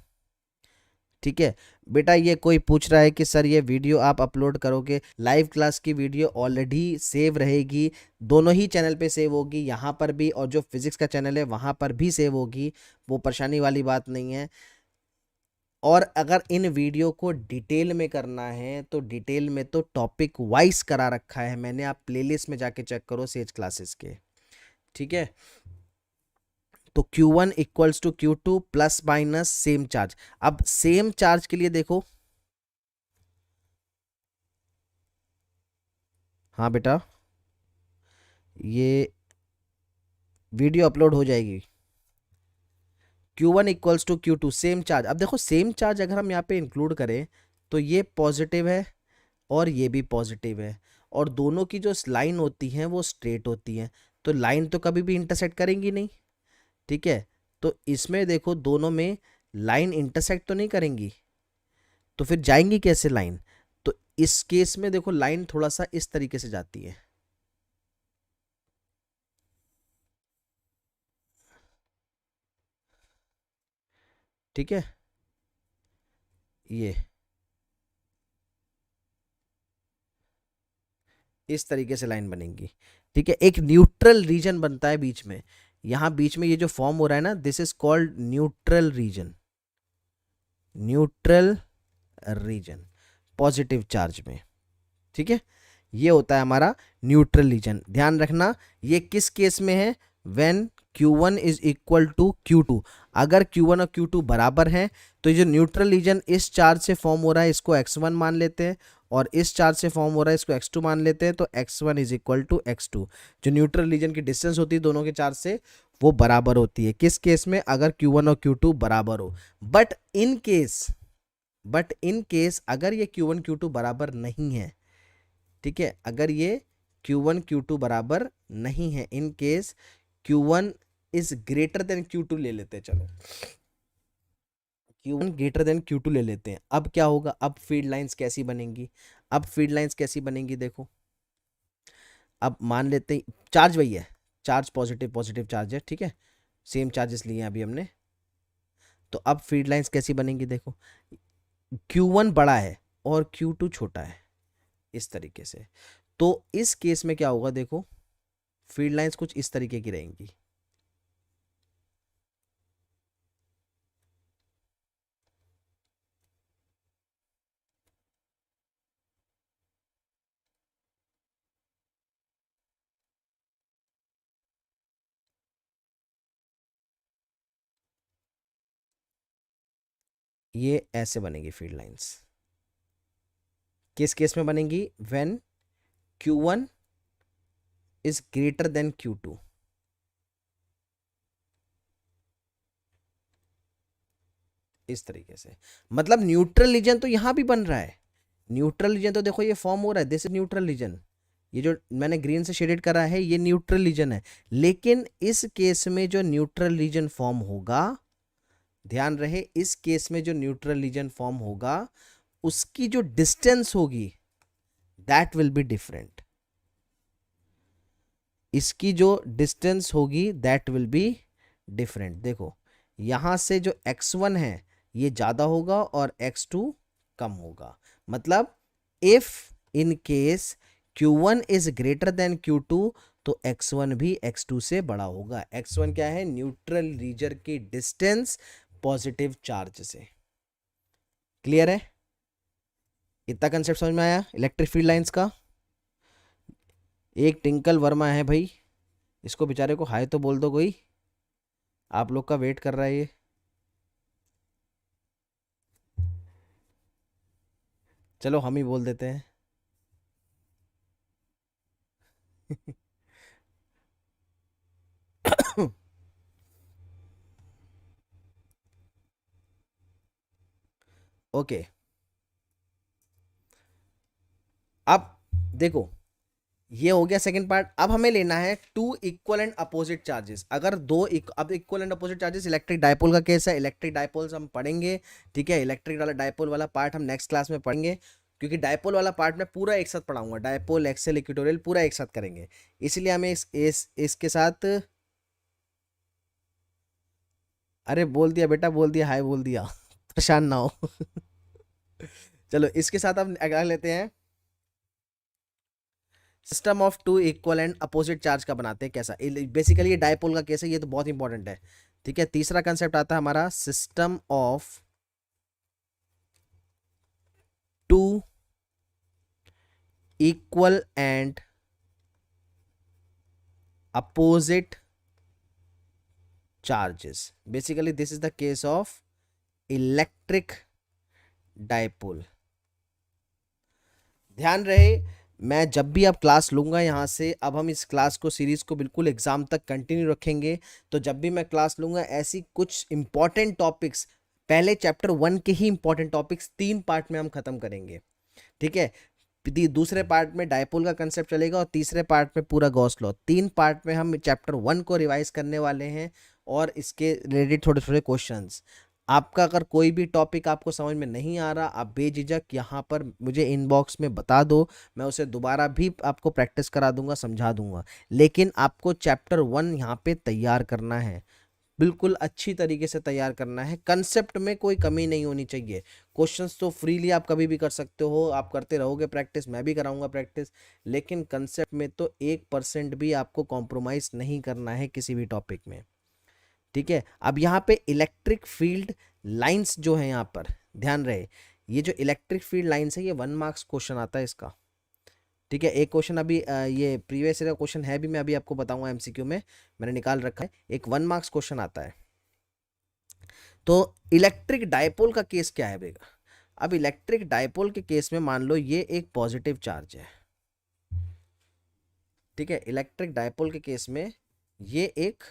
ठीक है बेटा, ये कोई पूछ रहा है कि सर ये वीडियो आप अपलोड करोगे? लाइव क्लास की वीडियो ऑलरेडी सेव रहेगी, दोनों ही चैनल पे सेव होगी, यहाँ पर भी और जो फिजिक्स का चैनल है वहाँ पर भी सेव होगी, वो परेशानी वाली बात नहीं है। और अगर इन वीडियो को डिटेल में करना है तो डिटेल में तो टॉपिक वाइज करा रखा है मैंने, आप प्लेलिस्ट में जाके चेक करो सेज क्लासेस के, ठीक है। तो Q1 equals to Q2 plus minus same charge. अब सेम चार्ज के लिए देखो, हाँ बेटा ये वीडियो अपलोड हो जाएगी। Q1 equals to Q2 same charge. अब देखो सेम चार्ज अगर हम यहाँ पे इंक्लूड करें तो ये पॉजिटिव है और ये भी पॉजिटिव है, और दोनों की जो लाइन होती हैं वो स्ट्रेट होती हैं, तो लाइन तो कभी भी इंटरसेक्ट करेंगी नहीं, ठीक है। तो इसमें देखो दोनों में लाइन इंटरसेक्ट तो नहीं करेंगी, तो फिर जाएंगी कैसे लाइन? तो इस केस में देखो लाइन थोड़ा सा इस तरीके से जाती है, ठीक है, ये इस तरीके से लाइन बनेगी, ठीक है। एक न्यूट्रल रीजन बनता है बीच में, यहां बीच में ये जो फॉर्म हो रहा है ना, this is called neutral region, neutral region positive charge में, ठीक है। ये होता है हमारा न्यूट्रल रीजन। ध्यान रखना ये किस केस में है? When Q1 is equal to Q2। अगर Q1 और Q2 बराबर हैं तो ये जो न्यूट्रल रीजन इस चार्ज से फॉर्म हो रहा है इसको x1 मान लेते हैं, और इस चार्ज से फॉर्म हो रहा है इसको x2 मान लेते हैं, तो x1 is equal to x2। जो न्यूट्रल रीजन की डिस्टेंस होती है दोनों के चार्ज से वो बराबर होती है, किस केस में? अगर Q1 और Q2 बराबर हो। बट इन केस अगर ये Q1 Q2 बराबर नहीं है, ठीक है, अगर ये Q1 Q2 बराबर नहीं है, in case Q1 is greater than Q2 ले लेते हैं, चलो Q1 ग्रेटर देन Q2 ले लेते हैं। अब क्या होगा? अब फील्ड लाइंस कैसी बनेंगी? अब फील्ड लाइंस कैसी बनेंगी देखो, अब मान लेते हैं चार्ज वही है, चार्ज पॉजिटिव पॉजिटिव चार्ज है, ठीक है, सेम चार्जेस लिए हैं अभी हमने। तो अब फील्ड लाइंस कैसी बनेंगी देखो, Q1 बड़ा है और Q2 छोटा है, इस तरीके से। तो इस केस में क्या होगा देखो, फील्ड लाइंस कुछ इस तरीके की रहेंगी, ये ऐसे बनेगी फील्ड लाइंस। किस केस में बनेगी? When Q1 is greater than Q2, इस तरीके से। मतलब न्यूट्रल रीजन तो यहां भी बन रहा है, न्यूट्रल रीजन तो देखो ये फॉर्म हो रहा है, दिस इज न्यूट्रल रीजन, ये जो मैंने ग्रीन से शेडेड करा है ये न्यूट्रल रीजन है। लेकिन इस केस में जो न्यूट्रल रीजन फॉर्म होगा, ध्यान रहे, इस केस में जो न्यूट्रल रीजन फॉर्म होगा उसकी जो डिस्टेंस होगी दैट विल बी डिफरेंट, इसकी जो डिस्टेंस होगी दैट विल बी डिफरेंट। देखो यहां से जो x1 है ये ज्यादा होगा और x2 कम होगा। मतलब if in case Q1 is greater than Q2 तो x1 भी x2 से बड़ा होगा। x1 क्या है? न्यूट्रल रीजन की डिस्टेंस पॉजिटिव चार्ज से। क्लियर है? इतना कंसेप्ट समझ में आया इलेक्ट्रिक फील्ड लाइंस का। एक टिंकल वर्मा है भाई, इसको बेचारे को हाय तो बोल दो कोई, आप लोग का वेट कर रहा है ये। चलो हम ही बोल देते हैं। ओके, अब देखो ये हो गया सेकंड पार्ट। अब हमें लेना है two equal and opposite charges. अगर अब equal and opposite charges, electric dipole का केस है, इलेक्ट्रिक डायपोल्स हम पढ़ेंगे, ठीक है। इलेक्ट्रिक वाला डायपोल वाला पार्ट हम नेक्स्ट क्लास में पढ़ेंगे, क्योंकि डायपोल वाला पार्ट मैं पूरा एक साथ पढ़ाऊंगा, डायपोल एक्सेल इक्वेटोरियल पूरा एक साथ करेंगे, इसलिए हमें इसके साथ। अरे बोल दिया बेटा, बोल दिया, हाय बोल दिया। परेशान ना हो। चलो इसके साथ हम अगला लेते हैं, system of two equal and opposite charge का बनाते हैं कैसा। बेसिकली ये डायपोल का केस है, ये तो बहुत इंपॉर्टेंट है, ठीक है। तीसरा कंसेप्ट आता है हमारा system of two equal and opposite charges. Basically this is the case of electric dipole. ध्यान रहे, मैं जब भी अब क्लास लूंगा यहाँ से, अब हम इस क्लास को सीरीज को बिल्कुल एग्जाम तक कंटिन्यू रखेंगे। तो जब भी मैं क्लास लूंगा ऐसी कुछ इंपॉर्टेंट टॉपिक्स, पहले चैप्टर 1 के ही इंपॉर्टेंट टॉपिक्स 3 पार्ट में हम खत्म करेंगे, ठीक है। दूसरे पार्ट में डायपोल का कंसेप्ट चलेगा और तीसरे पार्ट में पूरा गॉस लॉ। 3 पार्ट में हम चैप्टर 1 को रिवाइज करने वाले हैं और इसके रिलेटेड थोड़े थोड़े क्वेश्चंस। आपका अगर कोई भी टॉपिक आपको समझ में नहीं आ रहा, आप बेझिझक यहाँ पर मुझे इनबॉक्स में बता दो, मैं उसे दोबारा भी आपको प्रैक्टिस करा दूंगा, समझा दूंगा। लेकिन आपको चैप्टर 1 यहाँ पे तैयार करना है, बिल्कुल अच्छी तरीके से तैयार करना है। कंसेप्ट में कोई कमी नहीं होनी चाहिए। क्वेश्चंस तो फ्रीली आप कभी भी कर सकते हो, आप करते रहोगे प्रैक्टिस, मैं भी कराऊंगा प्रैक्टिस, लेकिन कंसेप्ट में तो 1% भी आपको कॉम्प्रोमाइज नहीं करना है किसी भी टॉपिक में, ठीक है। अब यहाँ पे इलेक्ट्रिक फील्ड लाइंस जो है, यहाँ पर ध्यान रहे, ये जो इलेक्ट्रिक फील्ड लाइंस है ये 1 मार्क्स क्वेश्चन आता है इसका, ठीक है। एक क्वेश्चन अभी ये प्रीवियस ईयर का क्वेश्चन है भी, मैं अभी आपको बताऊंगा, एमसीक्यू में मैंने निकाल रखा है, एक 1 मार्क्स क्वेश्चन आता है। तो इलेक्ट्रिक डायपोल का केस क्या है बेगा। अब इलेक्ट्रिक डायपोल के केस में मान लो ये एक पॉजिटिव चार्ज है, ठीक है। इलेक्ट्रिक डायपोल के केस में ये एक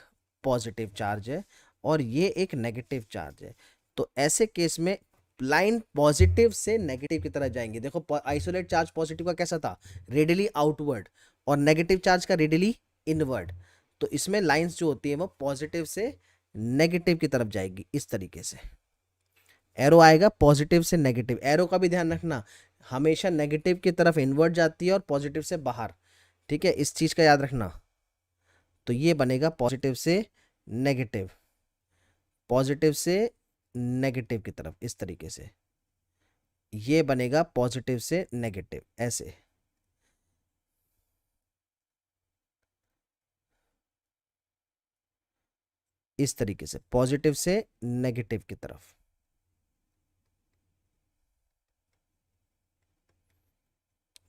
पॉजिटिव चार्ज है और ये एक नेगेटिव चार्ज है। तो ऐसे केस में लाइन पॉजिटिव से नेगेटिव की तरह जाएंगे। देखो आइसोलेट चार्ज पॉजिटिव का कैसा था, रेडियली आउटवर्ड, और नेगेटिव चार्ज का रेडियली इनवर्ड। तो इसमें लाइंस जो होती है वो पॉजिटिव से नेगेटिव की तरफ जाएगी, इस तरीके से एरो आएगा, पॉजिटिव से नेगेटिव। एरो का भी ध्यान रखना, हमेशा नेगेटिव की तरफ इनवर्ट जाती है और पॉजिटिव से बाहर, ठीक है, इस चीज का याद रखना। तो ये बनेगा पॉजिटिव से नेगेटिव, पॉजिटिव से नेगेटिव की तरफ, इस तरीके से ये बनेगा पॉजिटिव से नेगेटिव, ऐसे। इस तरीके से पॉजिटिव से नेगेटिव की तरफ।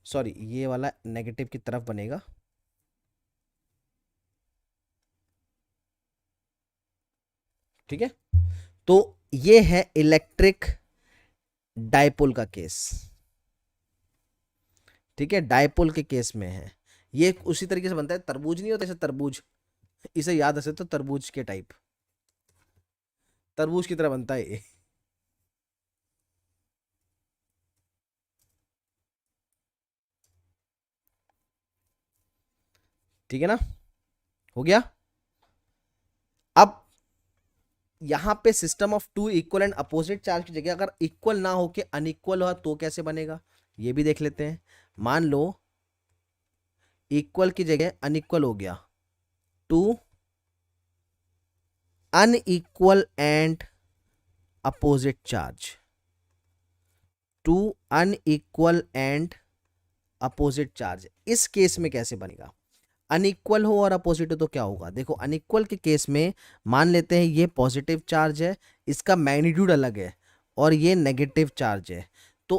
सॉरी, ये वाला नेगेटिव की तरफ बनेगा, ठीक है। तो ये है इलेक्ट्रिक डायपोल का केस, ठीक है। डायपोल के केस में है ये उसी तरीके से बनता है, तरबूज नहीं होता ऐसे, तरबूज, इसे याद रखे तो तरबूज के टाइप, तरबूज की तरह बनता है ये, ठीक है ना, हो गया। अब यहां पे system of two equal and opposite charge की जगह अगर इक्वल ना होके अनइक्वल हो तो कैसे बनेगा, ये भी देख लेते हैं। मान लो इक्वल की जगह अनइक्वल हो गया, two unequal and opposite charge, two unequal and opposite charge, इस केस में कैसे बनेगा। अनइक्वल हो और अपोजिट हो तो क्या होगा, देखो अनइक्वल के केस में मान लेते हैं ये पॉजिटिव चार्ज है, इसका मैग्नीट्यूड अलग है, और ये नेगेटिव चार्ज है। तो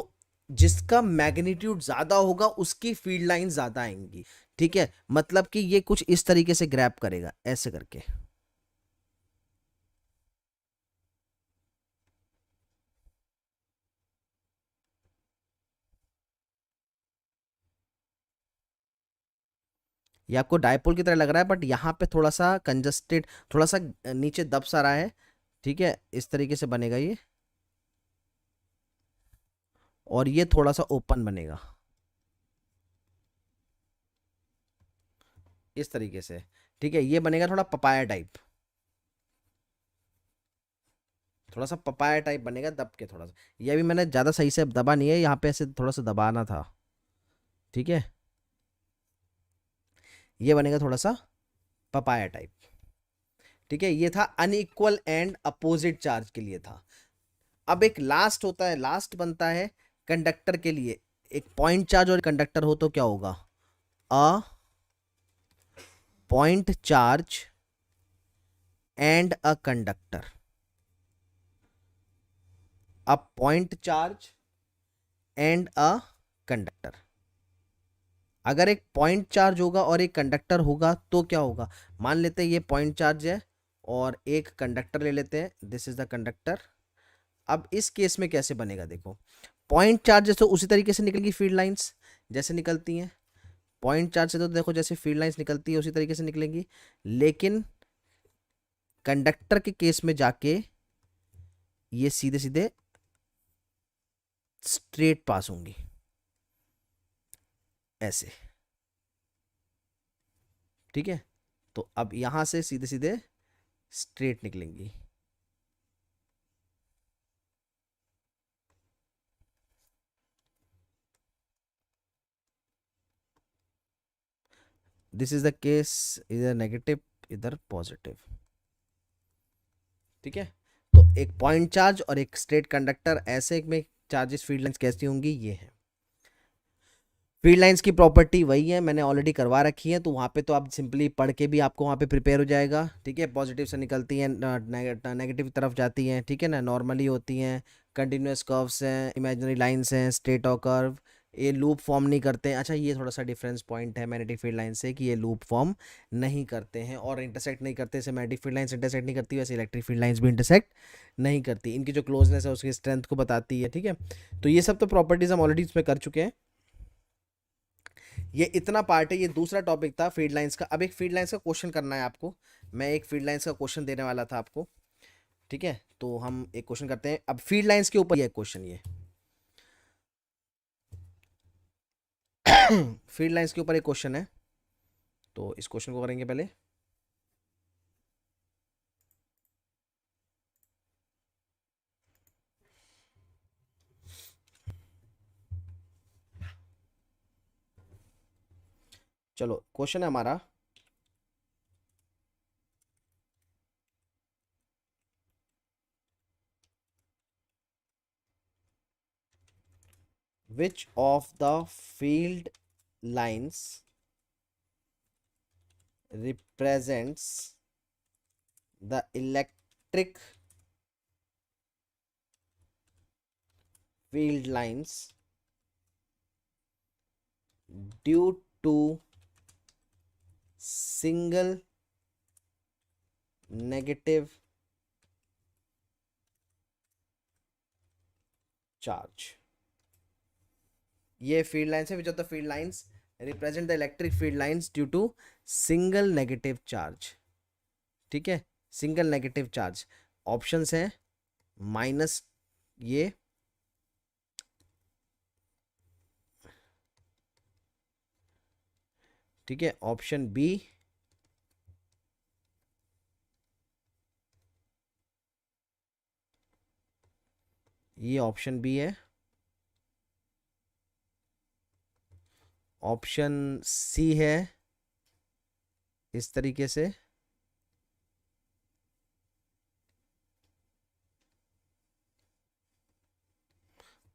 जिसका मैग्नीट्यूड ज्यादा होगा उसकी फील्ड लाइन ज्यादा आएंगी। ठीक है, मतलब कि ये कुछ इस तरीके से ग्रैब करेगा ऐसे करके। ये आपको डायपोल की तरह लग रहा है, बट यहाँ पे थोड़ा सा कंजस्टेड, थोड़ा सा नीचे दब सा रहा है। ठीक है, इस तरीके से बनेगा ये, और ये थोड़ा सा ओपन बनेगा इस तरीके से। ठीक है, ये बनेगा थोड़ा पपाया टाइप, थोड़ा सा पपाया टाइप बनेगा दब के थोड़ा सा। ये भी मैंने ज़्यादा सही से दबा नहीं है, यहाँ पे ऐसे थोड़ा सा दबाना था। ठीक है, ये बनेगा थोड़ा सा पपाया टाइप। ठीक है, ये था अनइक्वल एंड अपोजिट चार्ज के लिए था। अब एक लास्ट होता है, लास्ट बनता है कंडक्टर के लिए। एक पॉइंट चार्ज और कंडक्टर हो तो क्या होगा, a point charge and a conductor. A point charge and a conductor. अगर एक पॉइंट चार्ज होगा और एक कंडक्टर होगा तो क्या होगा, मान लेते हैं ये पॉइंट चार्ज है और एक कंडक्टर ले लेते हैं, दिस इज द कंडक्टर। अब इस केस में कैसे बनेगा देखो, पॉइंट चार्ज तो उसी तरीके से निकलेगी फील्ड लाइंस जैसे निकलती हैं। पॉइंट चार्ज से तो देखो जैसे फील्ड लाइंस निकलती है उसी तरीके से निकलेंगी, लेकिन कंडक्टर के केस में जाके ये सीधे सीधे स्ट्रेट पास होंगी ऐसे। ठीक है, तो अब यहां से सीधे सीधे स्ट्रेट निकलेंगी। दिस इज द केस, इधर नेगेटिव इधर पॉजिटिव। ठीक है, तो एक पॉइंट चार्ज और एक स्ट्रेट कंडक्टर, ऐसे में चार्जेस फील्ड लाइंस कैसी होंगी, ये है। फील्ड लाइंस की प्रॉपर्टी वही है, मैंने ऑलरेडी करवा रखी है, तो वहाँ पे तो आप सिंपली पढ़ के भी आपको वहाँ पे प्रिपेयर हो जाएगा। ठीक है, पॉजिटिव से निकलती हैं, नेगेटिव तरफ जाती हैं। ठीक है ना, नॉर्मली होती हैं, कंटिन्यूस कर्व्स हैं, इमेजिनरी लाइंस हैं, स्ट्रेट और कर्व, ये लूप फॉर्म नहीं करते हैं। अच्छा, ये थोड़ा सा डिफरेंस पॉइंट है मैग्नेटिक फील्ड लाइन से कि ये लूप फॉर्म नहीं करते हैं और इंटरसेक्ट नहीं करते। जैसे मैग्नेटिक फील्ड लाइंस इंटरसेक्ट नहीं करती, वैसे इलेक्ट्रिक फील्ड लाइंस भी इंटरसेक्ट नहीं करती। इनकी जो क्लोजनेस है उसकी स्ट्रेंथ को बताती है। ठीक है, तो ये सब तो प्रॉपर्टीज हम ऑलरेडी इसमें कर चुके हैं। ये इतना पार्ट है, ये दूसरा टॉपिक था फील्ड लाइंस का। अब एक फील्ड लाइंस का क्वेश्चन करना है आपको, मैं एक फील्ड लाइंस का क्वेश्चन देने वाला था आपको। ठीक है, तो हम एक क्वेश्चन करते हैं अब फील्ड लाइंस के ऊपर, ये क्वेश्चन ये फील्ड लाइंस के ऊपर एक क्वेश्चन है, तो इस क्वेश्चन को करेंगे पहले। चलो, क्वेश्चन है हमारा, which of the field lines represents the electric field lines due to single negative charge। ये फील्ड लाइंस है, which of the field lines represent the electric field lines due to single negative charge. ठीक है, single negative charge. Options हैं minus ये, ठीक है, option B, ये option B है, ऑप्शन सी है इस तरीके से,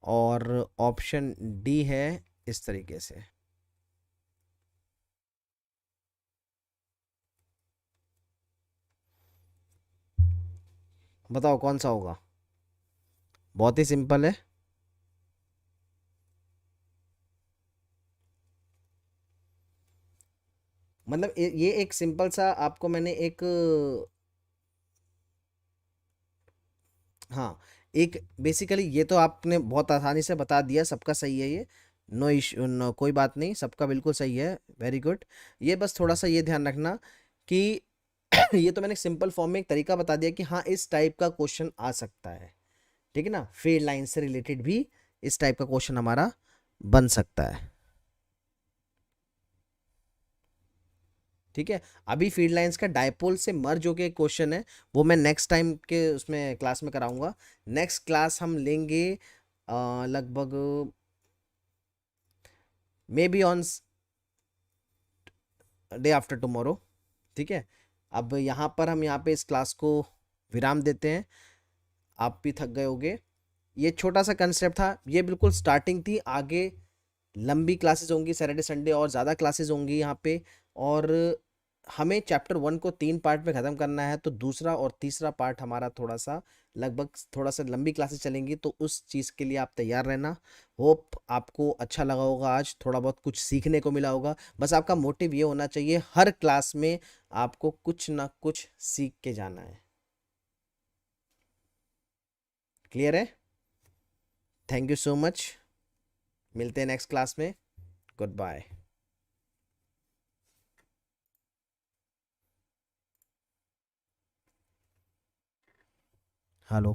और ऑप्शन डी है इस तरीके से। बताओ कौन सा होगा, बहुत ही सिंपल है। मतलब ये एक सिंपल सा आपको मैंने एक हाँ, एक बेसिकली ये तो आपने बहुत आसानी से बता दिया, सबका सही है ये। नो इशू, नो कोई बात नहीं, सबका बिल्कुल सही है, वेरी गुड। ये बस थोड़ा सा ये ध्यान रखना कि ये तो मैंने सिंपल फॉर्म में एक तरीका बता दिया कि हाँ इस टाइप का क्वेश्चन आ सकता है, ठीक है ना। फेड लाइन से रिलेटेड भी इस टाइप का क्वेश्चन हमारा बन सकता है, ठीक है। अभी फील्ड लाइंस का डायपोल से मर्ज होके एक क्वेश्चन है, वो मैं नेक्स्ट टाइम के उसमें क्लास में कराऊंगा। नेक्स्ट क्लास हम लेंगे लगभग may be on day after tomorrow, ठीक है। अब यहाँ पर हम यहाँ पे इस क्लास को विराम देते हैं, आप भी थक गए होगे। ये छोटा सा कंसेप्ट था, ये बिल्कुल स्टार्टिंग थी, आगे लंबी क्लासेस होंगी सैटरडे संडे और ज़्यादा क्लासेस होंगी यहाँ पे। और हमें चैप्टर 1 को 3 पार्ट में ख़त्म करना है, तो दूसरा और तीसरा पार्ट हमारा थोड़ा सा लगभग थोड़ा सा लंबी क्लासेस चलेंगी, तो उस चीज़ के लिए आप तैयार रहना। होप आपको अच्छा लगा होगा, आज थोड़ा बहुत कुछ सीखने को मिला होगा। बस आपका मोटिव ये होना चाहिए हर क्लास में आपको कुछ ना कुछ सीख के जाना है। क्लियर है? थैंक यू सो मच, मिलते हैं नेक्स्ट क्लास में। Goodbye. हेलो।